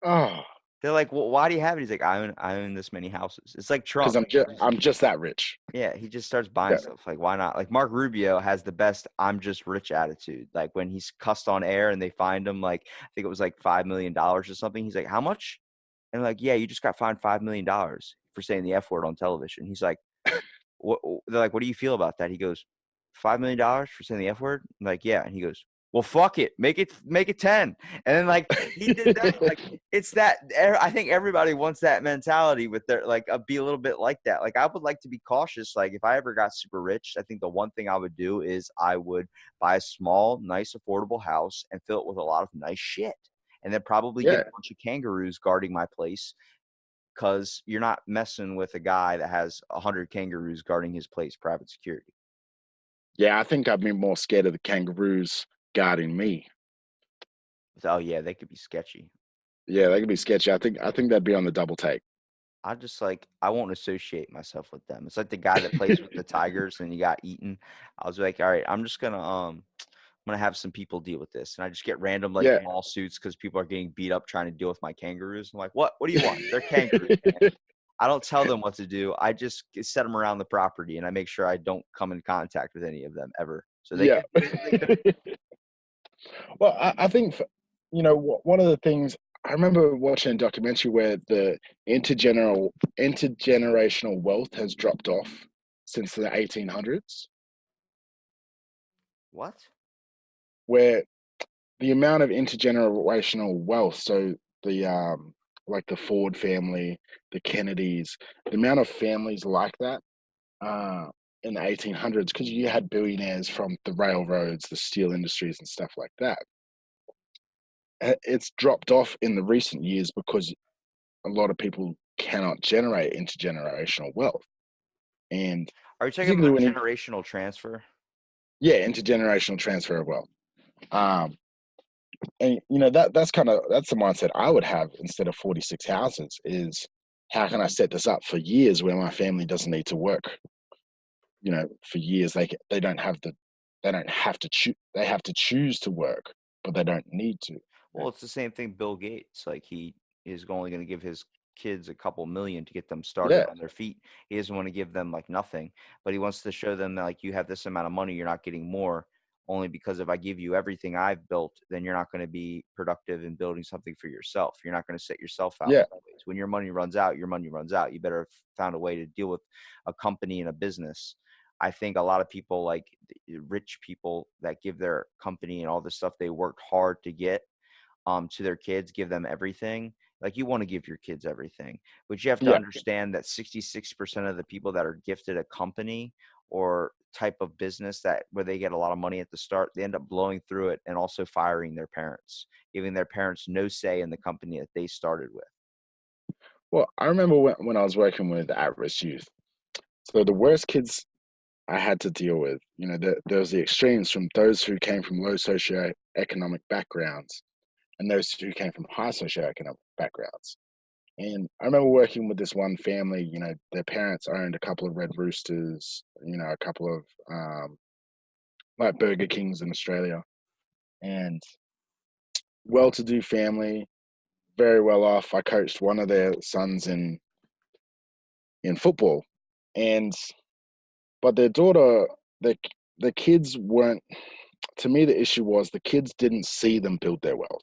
Oh, They're like, well, why do you have it? He's like, I own this many houses. It's like because Trump. I'm just that rich. Yeah, he just starts buying Yeah, stuff. Like, why not? Like, Mark Rubio has the best "I'm just rich" attitude. Like, when he's cussed on air and they find him, like, I think it was like $5 million or something. He's like, how much? And like, yeah, you just got fined $5 million for saying the F word on television. He's like, what? They're like, what do you feel about that? He goes, $5 million for saying the F word? I'm like, yeah. And he goes, well, fuck it, make it 10. And then like he did that. Like, it's that. I think everybody wants that mentality with their like be a little bit like that. Like, I would like to be cautious. Like, if I ever got super rich, I think the one thing I would do is I would buy a small, nice, affordable house and fill it with a lot of nice shit, and then probably get yeah, a bunch of kangaroos guarding my place, because you're not messing with a guy that has 100 kangaroos guarding his place, private security. yeah. I think I'd be more scared of the kangaroos guarding me. Oh yeah, they could be sketchy. Yeah, that could be sketchy. I think that'd be on the double take. I just like I won't associate myself with them. It's like the guy that plays with the Tigers and he got eaten. I was like, all right, I'm gonna have some people deal with this, and I just get random like Yeah. lawsuits because people are getting beat up trying to deal with my kangaroos. I'm like, what? What do you want? They're kangaroos, man. I don't tell them what to do. I just set them around the property, and I make sure I don't come in contact with any of them ever. So they Yeah. could. So they could. Well, I think, one of the things I remember watching a documentary where the intergenerational wealth has dropped off since the 1800s, What? where the amount of intergenerational wealth, so the like the Ford family, the Kennedys, the amount of families like that uh, in the 1800s, because you had billionaires from the railroads, the steel industries, and stuff like that. It's dropped off in the recent years because a lot of people cannot generate intergenerational wealth, and Are you talking particularly about when generational transfer? yeah, intergenerational transfer of wealth. Um, and that's the mindset I would have instead of 46 houses is how can I set this up for years where my family doesn't need to work, for years. They don't have to choose, they have to choose to work, but they don't need to. Well, it's the same thing Bill Gates. Like, he is only going to give his kids a couple million to get them started Yeah, on their feet. He doesn't want to give them like nothing, but he wants to show them that like you have this amount of money, you're not getting more. Only because if I give you everything I've built, then you're not going to be productive in building something for yourself. You're not going to set yourself out yeah, always. When your money runs out, your money runs out. You better have found a way to deal with a company and a business. I think a lot of people, like rich people that give their company and all the stuff they worked hard to get to their kids, give them everything. Like, you want to give your kids everything, but you have to yeah, understand that 66% of the people that are gifted a company or type of business that where they get a lot of money at the start, they end up blowing through it and also firing their parents, giving their parents no say in the company that they started with. well, I remember when I was working with at-risk youth. So the worst kids I had to deal with, there was the extremes from those who came from low socioeconomic backgrounds and those who came from high socioeconomic backgrounds. And I remember working with this one family, their parents owned a couple of Red Roosters, a couple of like Burger Kings in Australia, and well-to-do family, very well off. I coached one of their sons in football, and but their daughter, the kids weren't. To me, the issue was the kids didn't see them build their wealth.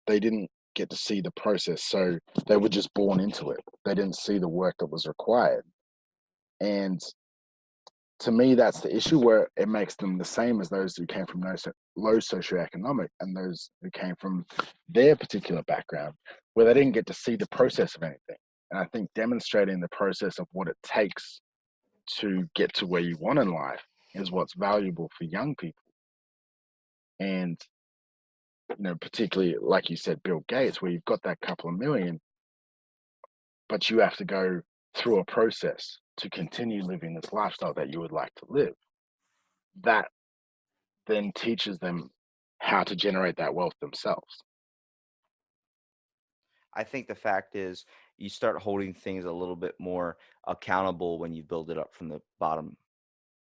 They didn't get to see the process, so they were just born into it. They didn't see the work that was required, and to me, that's the issue, where it makes them the same as those who came from low socioeconomic and those who came from their particular background, where they didn't get to see the process of anything. And I think demonstrating the process of what it takes to get to where you want in life is what's valuable for young people. And, particularly, like you said, Bill Gates, where you've got that couple of million, but you have to go through a process to continue living this lifestyle that you would like to live. That then teaches them how to generate that wealth themselves. I think the fact is you start holding things a little bit more accountable when you build it up from the bottom.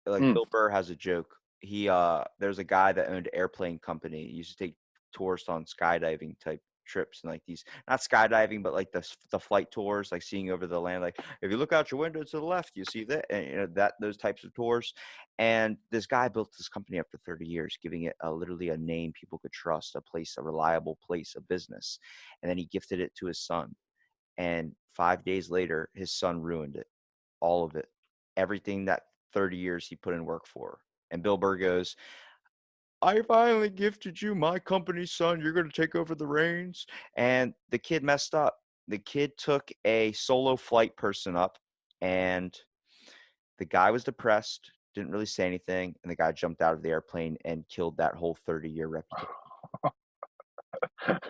Like Mm. Bill Burr has a joke. There's a guy that owned an airplane company. He used to take tourists on skydiving type trips, and like these, not skydiving, but like the flight tours, like seeing over the land. Like if you look out your window to the left, you see that, and that those types of tours. And this guy built this company up for 30 years, giving it literally a name people could trust, a place, a reliable place, a business. And then he gifted it to his son. And 5 days later, his son ruined it, all of it, everything that 30 years he put in work for. And Bill Burr goes, I finally gifted you my company, son. You're going to take over the reins. And the kid messed up. The kid took a solo flight person up, and the guy was depressed, didn't really say anything. And the guy jumped out of the airplane and killed that whole 30-year reputation.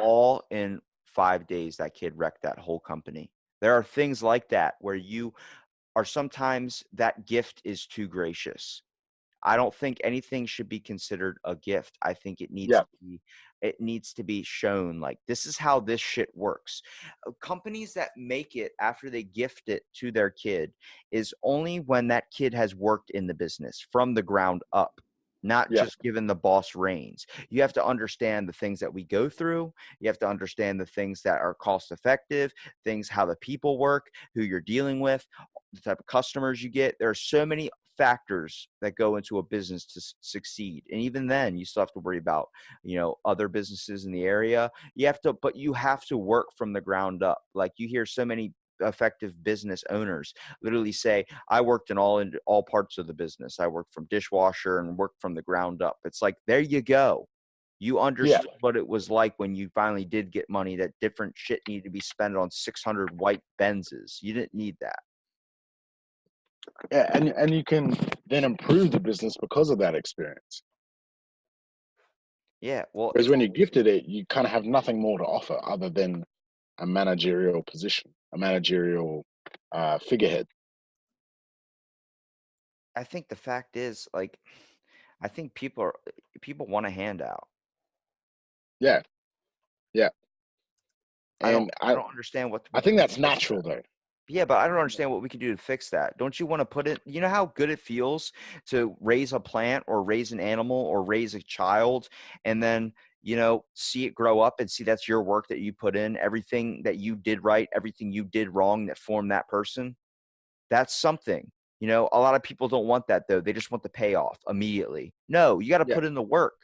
All in 5 days, that kid wrecked that whole company. There are things like that where you are sometimes that gift is too gracious. I don't think anything should be considered a gift. I think Yeah, it needs to be shown, like, this is how this shit works. Companies that make it after they gift it to their kid is only when that kid has worked in the business from the ground up, not yeah, just given the boss reins. You have to understand the things that we go through. You have to understand the things that are cost effective, things, how the people work, who you're dealing with, the type of customers you get. There are so many factors that go into a business to succeed. And even then, you still have to worry about, other businesses in the area. But you have to work from the ground up. Like, you hear so many effective business owners literally say, I worked in all parts of the business. I worked from dishwasher and worked from the ground up. It's like, there you go. You yeah, understood what it was like when you finally did get money, that different shit needed to be spent on 600 white Benzes. You didn't need that. yeah. And you can then improve the business because of that experience. Yeah, well, Whereas when you're gifted it, you kind of have nothing more to offer other than a managerial position, a managerial figurehead. I think the fact is, like, I think people want a handout. Yeah, yeah. I don't And I I, don't understand what I we can think do to that's fix that. natural though. Yeah, but I don't understand what we can do to fix that. Don't you want to put it, you know how good it feels to raise a plant or raise an animal or raise a child, and then, see it grow up and see that's your work that you put in, everything that you did right, everything you did wrong that formed that person? That's something. A lot of people don't want that, though. They just want the payoff immediately. No, you got to Yeah, put in the work.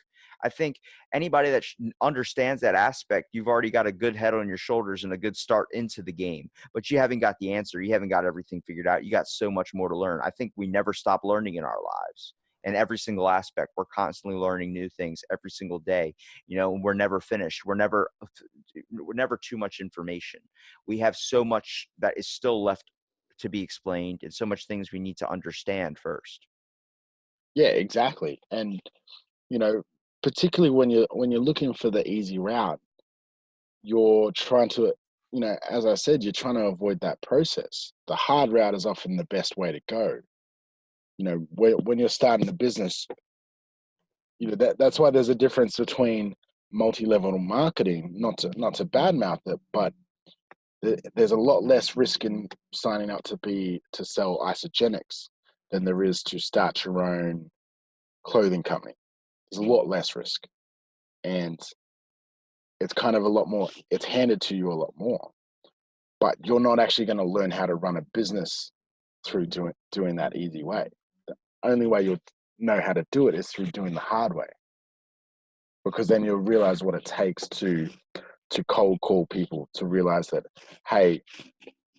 I think anybody that understands that aspect, you've already got a good head on your shoulders and a good start into the game. But you haven't got the answer. You haven't got everything figured out. You got so much more to learn. I think we never stop learning in our lives. And every single aspect, we're constantly learning new things every single day. We're never finished. We're never too much information. We have so much that is still left to be explained, and so much things we need to understand first. yeah, exactly. And you know, particularly when you're looking for the easy route, you're trying to, as I said, you're trying to avoid that process. The hard route is often the best way to go. When you're starting a business, that's why there's a difference between multi-level marketing. Not to badmouth it, but there's a lot less risk in signing up to sell isogenics than there is to start your own clothing company. There's a lot less risk, and it's kind of a lot more. It's handed to you a lot more, but you're not actually going to learn how to run a business through doing that easy way. The only way you'll know how to do it is through doing the hard way, because then you'll realize what it takes to cold call people, to realize that, hey,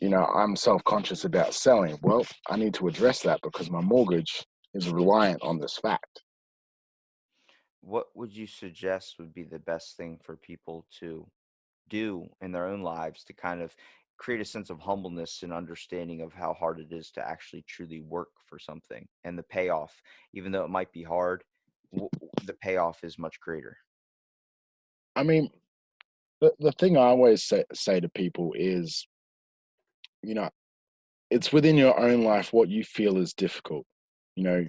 I'm self-conscious about selling. Well, I need to address that because my mortgage is reliant on this fact. What would you suggest would be the best thing for people to do in their own lives to kind of create a sense of humbleness and understanding of how hard it is to actually truly work for something, and the payoff, even though it might be hard, the payoff is much greater? I mean, the thing I always say to people is, you know, it's within your own life what you feel is difficult. You know,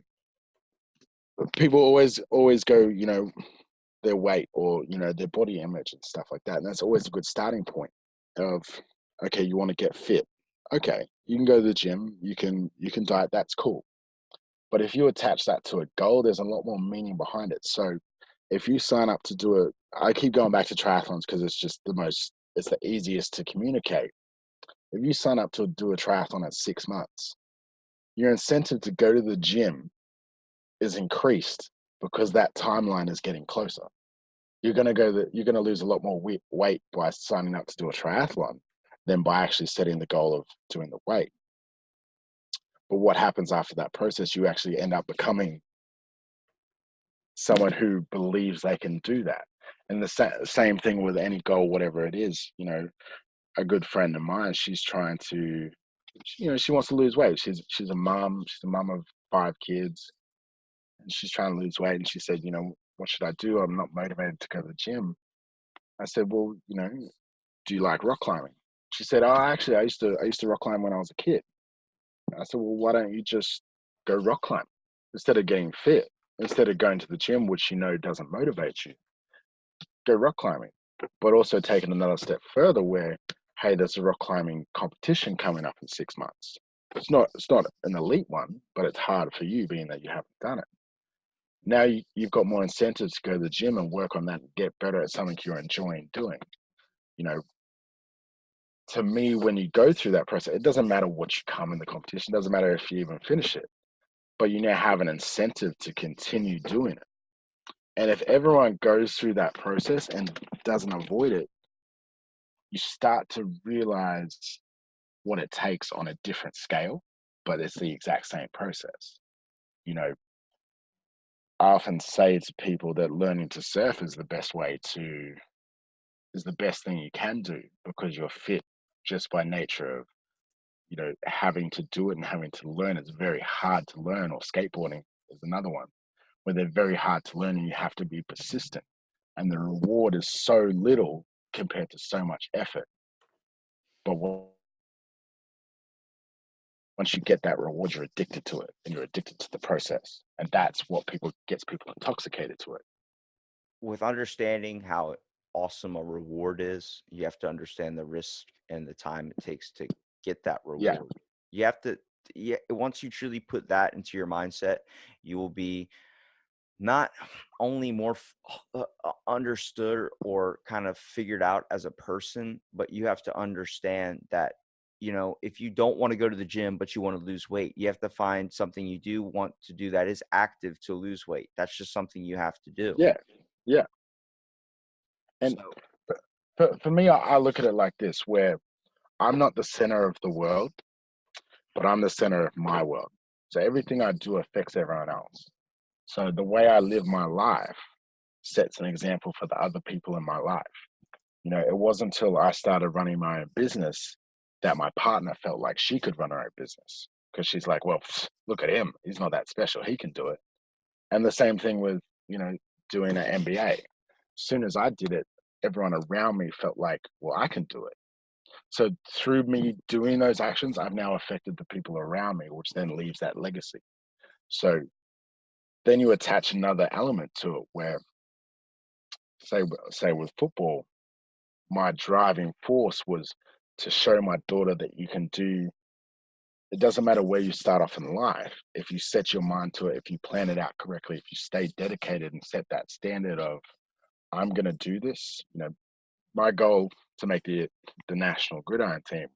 people always go, their weight or their body image and stuff like that, and that's always a good starting point of, okay, you want to get fit. Okay, you can go to the gym, you can diet, that's cool. But if you attach that to a goal, there's a lot more meaning behind it. So if you sign up to I keep going back to triathlons because it's the easiest to communicate. If you sign up to do a triathlon at 6 months, your incentive to go to the gym is increased because that timeline is getting closer. You're gonna lose a lot more weight by signing up to do a triathlon than by actually setting the goal of doing the weight. But what happens after that process? You actually end up becoming someone who believes they can do that. And the same thing with any goal, whatever it is. A good friend of mine, she's trying to, she wants to lose weight. She's a mom. She's a mom of 5 kids, and she's trying to lose weight. And she said, what should I do? I'm not motivated to go to the gym. I said, well, do you like rock climbing? She said, oh, actually, I used to rock climb when I was a kid. I said, well, why don't you just go rock climb instead of getting fit, instead of going to the gym, which doesn't motivate you? Go rock climbing, but also taking another step further where, hey, there's a rock climbing competition coming up in 6 months. It's not an elite one, but it's hard for you being that you haven't done it. Now you've got more incentives to go to the gym and work on that and get better at something you're enjoying doing. You know, to me, when you go through that process, it doesn't matter what you come in the competition, it doesn't matter if you even finish it, but you now have an incentive to continue doing it. And if everyone goes through that process and doesn't avoid it, you start to realize what it takes on a different scale, but it's the exact same process. You know, I often say to people that learning to surf is the best thing you can do because you're fit just by nature of, having to do it and having to learn. It's very hard to learn, or skateboarding is another one where they're very hard to learn and you have to be persistent. And the reward is so little compared to so much effort. But once you get that reward, you're addicted to it and you're addicted to the process. And that's what gets people intoxicated to it. With understanding how awesome a reward is, you have to understand the risk and the time it takes to get that Yeah. reward. You have to, yeah, once you truly put that into your mindset, you will be not only more understood or kind of figured out as a person, but you have to understand that, if you don't want to go to the gym, but you want to lose weight, you have to find something you do want to do that is active to lose weight. That's just something you have to do. Yeah. Yeah. And for me, I look at it like this, where I'm not the center of the world, but I'm the center of my world. So everything I do affects everyone else. So the way I live my life sets an example for the other people in my life. It wasn't until I started running my own business that my partner felt like she could run her own business, because she's like, well, look at him. He's not that special. He can do it. And the same thing with, doing an MBA. As soon as I did it, everyone around me felt like, well, I can do it. So through me doing those actions, I've now affected the people around me, which then leaves that legacy. So then you attach another element to it where, say with football, my driving force was to show my daughter that you can do. It doesn't matter where you start off in life. If you set your mind to it, if you plan it out correctly, if you stay dedicated and set that standard of, I'm going to do this. My goal to make the national gridiron team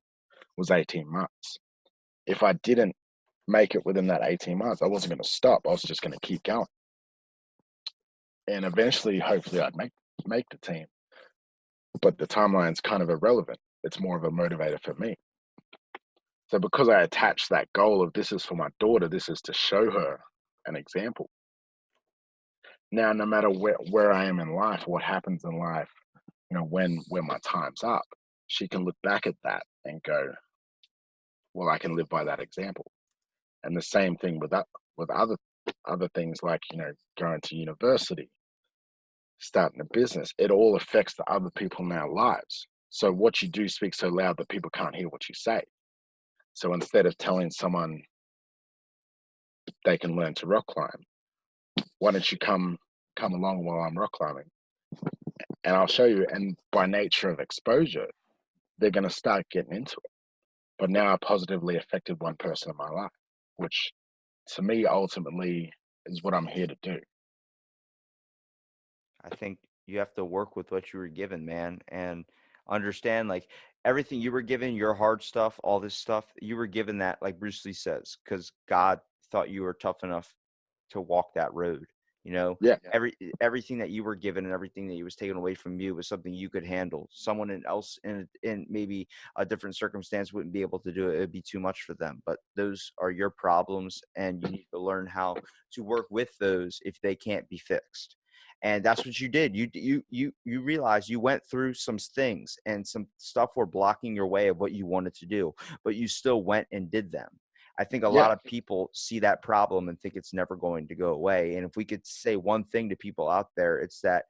was 18 months. If I didn't make it within that 18 months, I wasn't going to stop. I was just going to keep going. And eventually, hopefully, I'd make the team. But the timeline's kind of irrelevant. It's more of a motivator for me. So because I attached that goal of, this is for my daughter, this is to show her an example. Now, no matter where I am in life, what happens in life, when my time's up, she can look back at that and go, well, I can live by that example. And the same thing with that, with other things like, going to university, starting a business. It all affects the other people in our lives. So what you do speaks so loud that people can't hear what you say. So instead of telling someone they can learn to rock climb, why don't you come along while I'm rock climbing? And I'll show you. And by nature of exposure, they're going to start getting into it. But now I positively affected one person in my life, which to me ultimately is what I'm here to do. I think you have to work with what you were given, man, and understand like everything you were given, your hard stuff, all this stuff, you were given that, like Bruce Lee says, because God thought you were tough enough to walk that road. Yeah. Everything that you were given and everything that was taken away from you was something you could handle. Someone else in maybe a different circumstance wouldn't be able to do it. It'd be too much for them. But those are your problems, and you need to learn how to work with those if they can't be fixed. And that's what you did. You realized you went through some things, and some stuff were blocking your way of what you wanted to do, but you still went and did them. I think a lot of people see that problem and think it's never going to go away. And if we could say one thing to people out there, it's that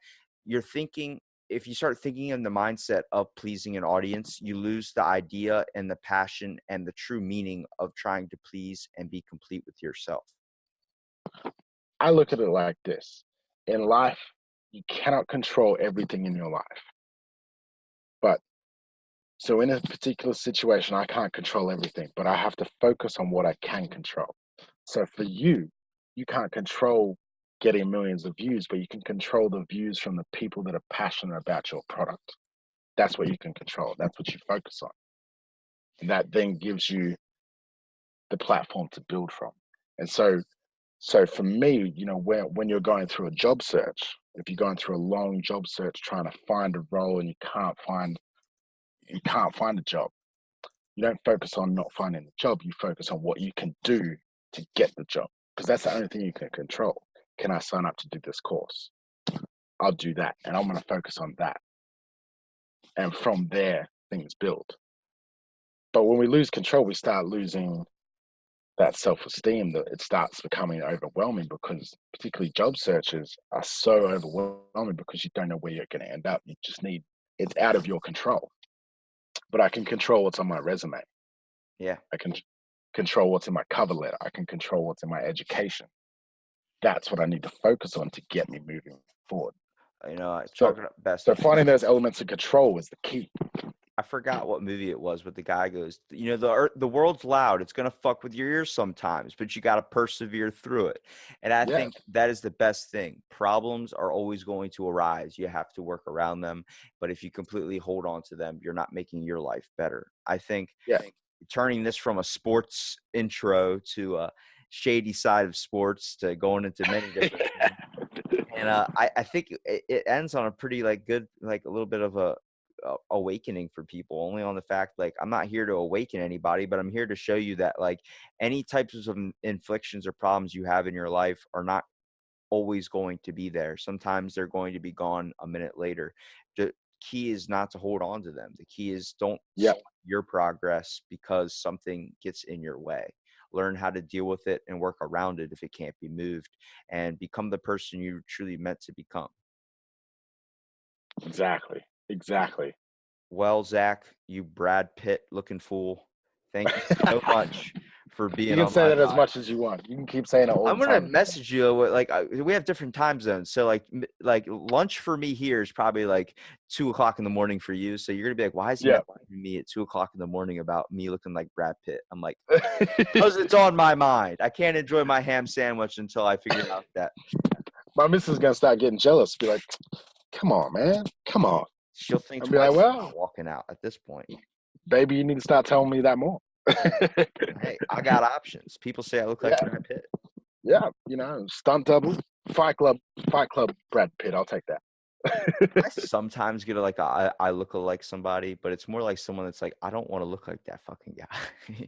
if you start thinking in the mindset of pleasing an audience, you lose the idea and the passion and the true meaning of trying to please and be complete with yourself. I look at it like this. In life, you cannot control everything in your life. But so in a particular situation, I can't control everything, but I have to focus on what I can control. So for you, you can't control getting millions of views, but you can control the views from the people that are passionate about your product. That's what you can control. That's what you focus on. And that then gives you the platform to build from. And so for me, when you're going through a job search, if you're going through a long job search trying to find a role and you can't find a job, you don't focus on not finding the job. You focus on what you can do to get the job, because that's the only thing you can control. Can I sign up to do this course? I'll do that, and I'm going to focus on that. And from there, things build. But when we lose control, we start losing that self-esteem, that it starts becoming overwhelming, because particularly job searches are so overwhelming because you don't know where you're going to end up. It's out of your control. But I can control what's on my resume. Yeah. I can control what's in my cover letter. I can control what's in my education. That's what I need to focus on to get me moving forward. So finding those elements of control is the key. I forgot what movie it was, but the guy goes, the world's loud. It's going to fuck with your ears sometimes, but you got to persevere through it. And I think that is the best thing. Problems are always going to arise. You have to work around them. But if you completely hold on to them, you're not making your life better. I think turning this from a sports intro to a shady side of sports to going into many different things. And I think it ends on a pretty good, a little bit of a awakening for people, only on the fact I'm not here to awaken anybody, but I'm here to show you that any types of inflictions or problems you have in your life are not always going to be there. Sometimes they're going to be gone a minute later. The key is not to hold on to them. The key is don't stop your progress because something gets in your way. Learn how to deal with it and work around it if it can't be moved, and become the person you're truly meant to become. Exactly. Well, Zach, you Brad Pitt looking fool. Thank you so much for being on. You can say that as much as you want. You can keep saying it all the time. I'm gonna message you. We have different time zones, so lunch for me here is probably 2:00 in the morning for you. So you're gonna be like, why is he messaging me at 2:00 in the morning about me looking like Brad Pitt? I'm like, because it's on my mind. I can't enjoy my ham sandwich until I figure out that. My missus is gonna start getting jealous. Be like, come on, man, come on. She'll think twice about walking out at this point. Baby, you need to start telling me that more. Hey, I got options. People say I look like Brad Pitt. Yeah, stunt double, Fight Club, Brad Pitt. I'll take that. I sometimes get I look like somebody, but it's more like someone that's I don't want to look like that fucking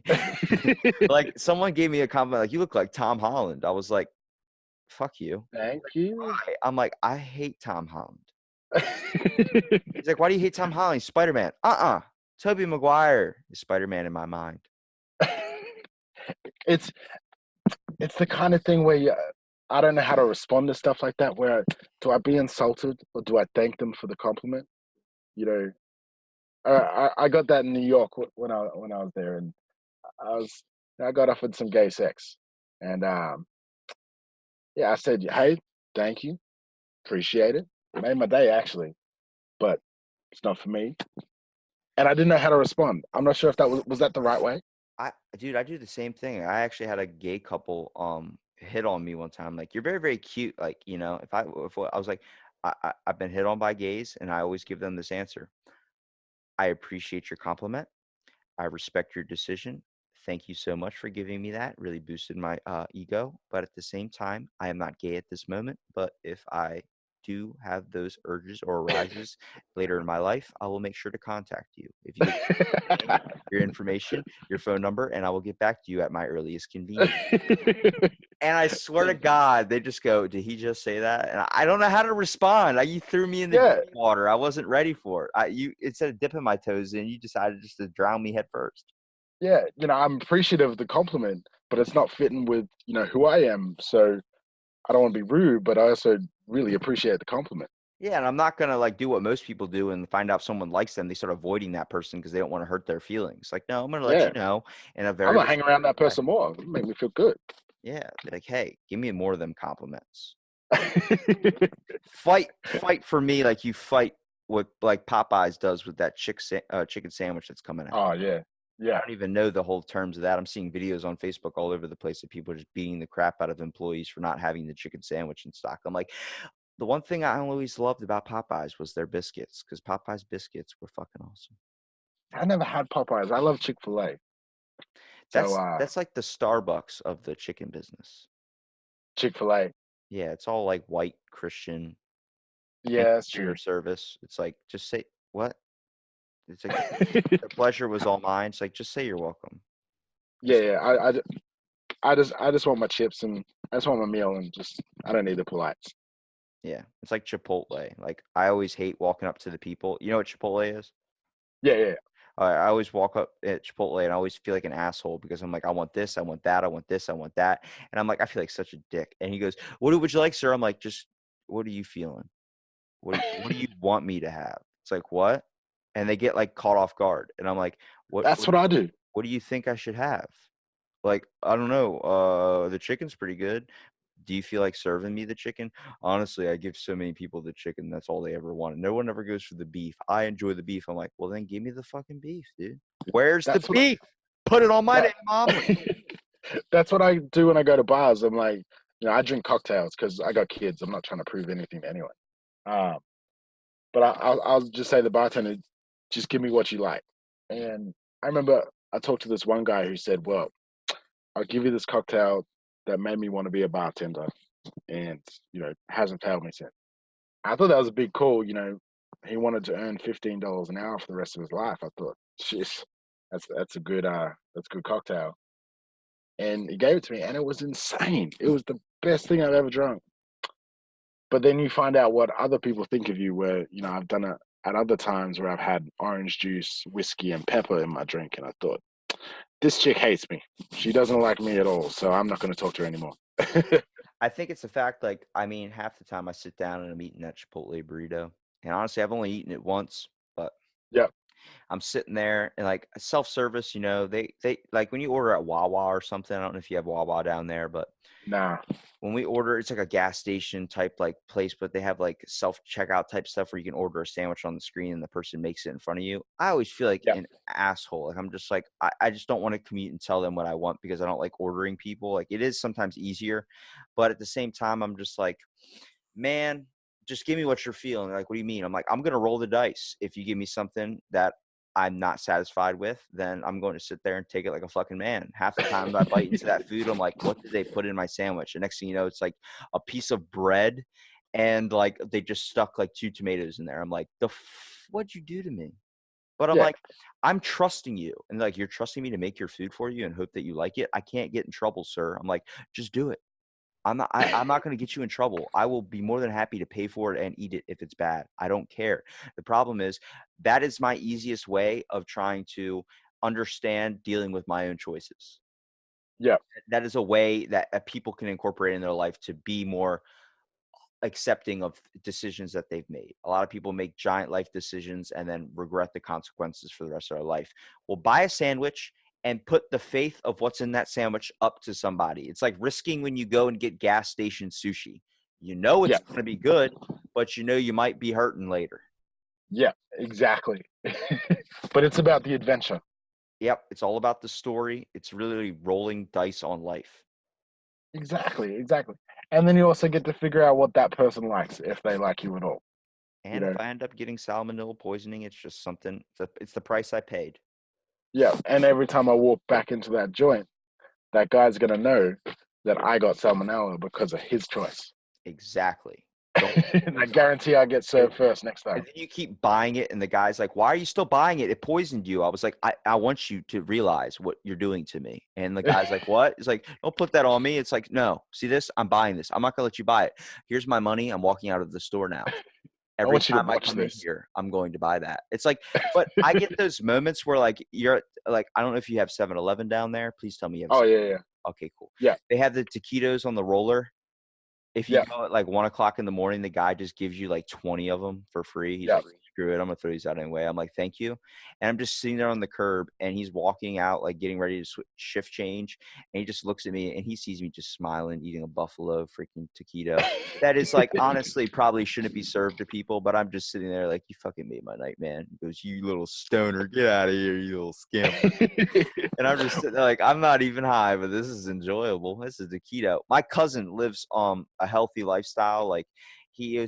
guy. Someone gave me a compliment, you look like Tom Holland. I was like, fuck you. Thank you. Why? I'm like, I hate Tom Holland. He's like, why do you hate Tom Holland? He's Spider-Man. Tobey Maguire is Spider-Man in my mind. it's the kind of thing where I don't know how to respond to stuff like that. Where do I be insulted or do I thank them for the compliment? You know, I got that in New York when I was there, and I got offered some gay sex, and yeah, I said, hey, thank you, appreciate it. It made my day actually, but it's not for me. And I didn't know how to respond. I'm not sure if that was that the right way. Dude, I do the same thing. I actually had a gay couple hit on me one time. Like, you're very, very cute. Like, you know, if I was like, I've been hit on by gays, and I always give them this answer. I appreciate your compliment. I respect your decision. Thank you so much for giving me that. Really boosted my ego. But at the same time, I am not gay at this moment. But if I do have those urges or arises later in my life, I will make sure to contact you. If you give your information, your phone number, and I will get back to you at my earliest convenience. And I swear to God, they just go, did he just say that? And I don't know how to respond. You threw me in the deep water. I wasn't ready for it. Instead of dipping my toes in, you decided just to drown me head first. Yeah, I'm appreciative of the compliment, but it's not fitting with, who I am. So I don't want to be rude, but I also really appreciate the compliment. Yeah, and I'm not going to like do what most people do and find out someone likes them. They start avoiding that person because they don't want to hurt their feelings. Like, no, I'm going to let you know in a I'm very gonna hang around that person more. It'll make me feel good. Yeah, be like, hey, give me more of them compliments. Fight for me like you fight what like Popeyes does with that chicken sandwich that's coming out. Oh yeah. I don't even know the whole terms of that. I'm seeing videos on Facebook all over the place of people just beating the crap out of employees for not having the chicken sandwich in stock. I'm like, the one thing I always loved about Popeyes was their biscuits, because Popeyes biscuits were fucking awesome. I never had Popeyes. I love Chick-fil-A. That's like the Starbucks of the chicken business. Chick-fil-A. Yeah, it's all like white Christian. Yeah, that's For your true. service. It's like, just say what? It's like the pleasure was all mine. It's like, just say you're welcome. Yeah. I just want my chips and I just want my meal and I don't need the polites. Yeah, it's like Chipotle. Like, I always hate walking up to the people. You know what Chipotle is? Yeah. I always walk up at Chipotle and I always feel like an asshole because I'm like, I want this, I want that, I want this, I want that. And I'm like, I feel like such a dick. And he goes, what would you like, sir? I'm like, just, what are you feeling? What do you want me to have? It's like, what? And they get like caught off guard. And I'm like, That's what I do. what do you think I should have? Like, I don't know. The chicken's pretty good. Do you feel like serving me the chicken? Honestly, I give so many people the chicken. That's all they ever want. No one ever goes for the beef. I enjoy the beef. I'm like, well, then give me the fucking beef, dude. Where's the beef? Put it on my damn omelet. That's what I do when I go to bars. I'm like, I drink cocktails because I got kids. I'm not trying to prove anything to anyone. But I'll just say to the bartender, just give me what you like. And I remember I talked to this one guy who said, well, I'll give you this cocktail that made me want to be a bartender and, hasn't failed me since. I thought that was a big call. He wanted to earn $15 an hour for the rest of his life. I thought, jeez, that's a good cocktail. And he gave it to me and it was insane. It was the best thing I've ever drunk. But then you find out what other people think of you where, I've done it at other times where I've had orange juice, whiskey, and pepper in my drink. And I thought, this chick hates me. She doesn't like me at all. So I'm not going to talk to her anymore. I think it's the fact, like, I mean, half the time I sit down and I'm eating that Chipotle burrito. And honestly, I've only eaten it once, but yeah. I'm sitting there and like self-service, they like when you order at Wawa or something. I don't know if you have Wawa down there, but Nah. when we order, it's like a gas station type like place, but they have like self-checkout type stuff where you can order a sandwich on the screen and the person makes it in front of you. I always feel like an asshole. Like, I'm just like, I just don't want to commute and tell them what I want because I don't like ordering people. Like, it is sometimes easier, but at the same time, I'm just like, man, just give me what you're feeling. Like, what do you mean? I'm like, I'm going to roll the dice. If you give me something that I'm not satisfied with, then I'm going to sit there and take it like a fucking man. Half the times I bite into that food, I'm like, what did they put in my sandwich? And next thing you know, it's like a piece of bread and like they just stuck like 2 tomatoes in there. I'm like, what'd you do to me? But I'm like, I'm trusting you. And like, you're trusting me to make your food for you and hope that you like it. I can't get in trouble, sir. I'm like, just do it. I'm not going to get you in trouble. I will be more than happy to pay for it and eat it if it's bad. I don't care. The problem is that is my easiest way of trying to understand dealing with my own choices. Yeah. That is a way that people can incorporate in their life to be more accepting of decisions that they've made. A lot of people make giant life decisions and then regret the consequences for the rest of their life. Well, buy a sandwich and put the faith of what's in that sandwich up to somebody. It's like risking when you go and get gas station sushi. You know it's Yeah. going to be good, but you know you might be hurting later. Yeah, exactly. But it's about the adventure. Yep, it's all about the story. It's really rolling dice on life. Exactly. And then you also get to figure out what that person likes, if they like you at all. And if I end up getting salmonella poisoning, it's just something, it's the price I paid. Yeah. And every time I walk back into that joint, that guy's gonna know that I got salmonella because of his choice. Exactly. And I guarantee I get served first next time. And then you keep buying it, and the guy's like, "Why are you still buying it? It poisoned you." I was like, I want you to realize what you're doing to me." And the guy's like, "What?" He's like, "Don't put that on me." It's like, "No, see this? I'm buying this. I'm not gonna let you buy it. Here's my money. I'm walking out of the store now. I Every want you to time I watch come in this. here, I'm going to buy that." It's like, but I get those moments where like you're like, I don't know if you have 7-Eleven down there. Please tell me you have. Oh 7-Eleven. yeah. Okay, cool. Yeah. They have the taquitos on the roller. If you Yeah. go at like 1 o'clock in the morning, the guy just gives you like 20 of them for free. He's Yeah. like, screw it, I'm gonna throw these out anyway. I'm like, thank you. And I'm just sitting there on the curb, and he's walking out, like getting ready to shift change. And he just looks at me, and he sees me just smiling, eating a buffalo freaking taquito. That is like honestly probably shouldn't be served to people, but I'm just sitting there like, you fucking made my night, man. He goes, you little stoner, get out of here, you little scamp. And I'm just sitting there like, I'm not even high, but this is enjoyable. This is the keto. My cousin lives a healthy lifestyle. Like he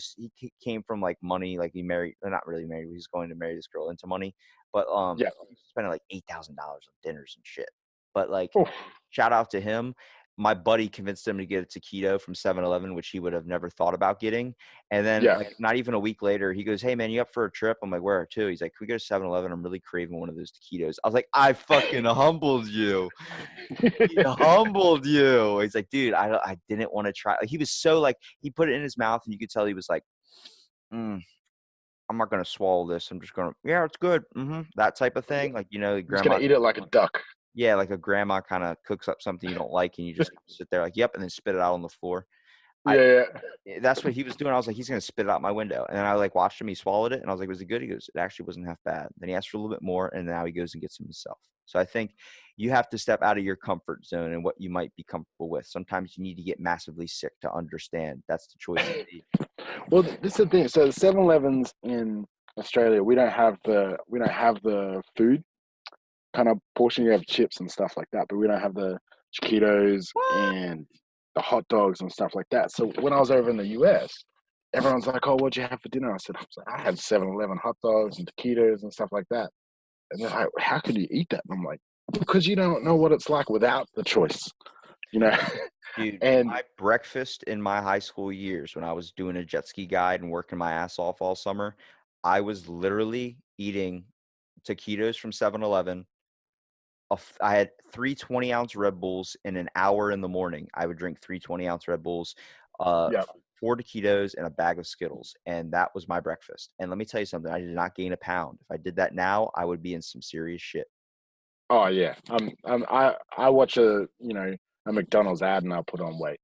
came from like money, like he married, not really married. He's going to marry this girl into money, but Yeah. he's spending like $8,000 on dinners and shit. But like, Oof. shout out to him. My buddy convinced him to get a taquito from 7-Eleven, which he would have never thought about getting. And then Yeah. like not even a week later, he goes, "Hey man, you up for a trip?" I'm like, "Where to?" He's like, "Can we go to 7-Eleven? I'm really craving one of those taquitos." I was like, "I fucking humbled you. He humbled you." He's like, "Dude, I didn't want to try." Like, he was so like, he put it in his mouth and you could tell he was like, I'm not gonna swallow this. I'm just gonna, yeah, it's good. That type of thing. Like, you know, I'm just gonna grandma, eat it like a duck. yeah, like a grandma kind of cooks up something you don't like, and you just sit there like, yep, and then spit it out on the floor. Yeah. That's what he was doing. I was like, he's gonna spit it out my window. And then I like watched him. He swallowed it, and I was like, was it good? He goes, it actually wasn't half bad. Then he asked for a little bit more, and now he goes and gets it himself. So I think you have to step out of your comfort zone and what you might be comfortable with. Sometimes you need to get massively sick to understand. That's the choice you need. Well, this is the thing. So 7-Elevens in Australia, we don't have the food kind of portion. You have chips and stuff like that, but we don't have the taquitos and the hot dogs and stuff like that. So when I was over in the US, everyone's like, "Oh, what'd you have for dinner?" I had 7-Eleven hot dogs and taquitos and stuff like that. And they're like, "How can you eat that?" And I'm like, "Because you don't know what it's like without the choice, you know." Dude, And my breakfast in my high school years when I was doing a jet ski guide and working my ass off all summer, I was literally eating taquitos from 7-Eleven. I had 3 20-ounce Red Bulls in an hour in the morning. I would drink 3 20-ounce Red Bulls, yeah, 4 taquitos, and a bag of Skittles, and that was my breakfast. And let me tell you something, I did not gain a pound. If I did that now, I would be in some serious shit. oh yeah, I watch a McDonald's ad and I'll put on weight.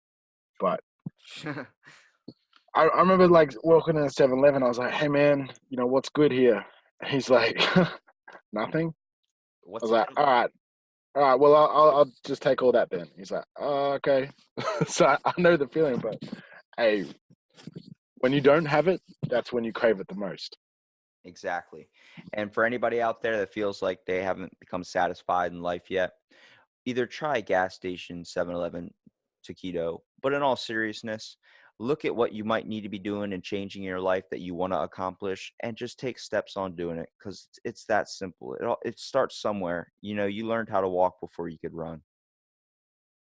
But I remember like walking in a 7-Eleven. I was like, "Hey man, what's good here?" He's like, "Nothing." I What's was in like, it? all right. Well, I'll just take all that then." He's like, "Oh, okay." So I know the feeling, but hey, when you don't have it, that's when you crave it the most. Exactly. And for anybody out there that feels like they haven't become satisfied in life yet, either try a gas station, 7-Eleven, taquito, but in all seriousness, look at what you might need to be doing and changing in your life that you want to accomplish, and just take steps on doing it, because it's that simple. It starts somewhere. You learned how to walk before you could run.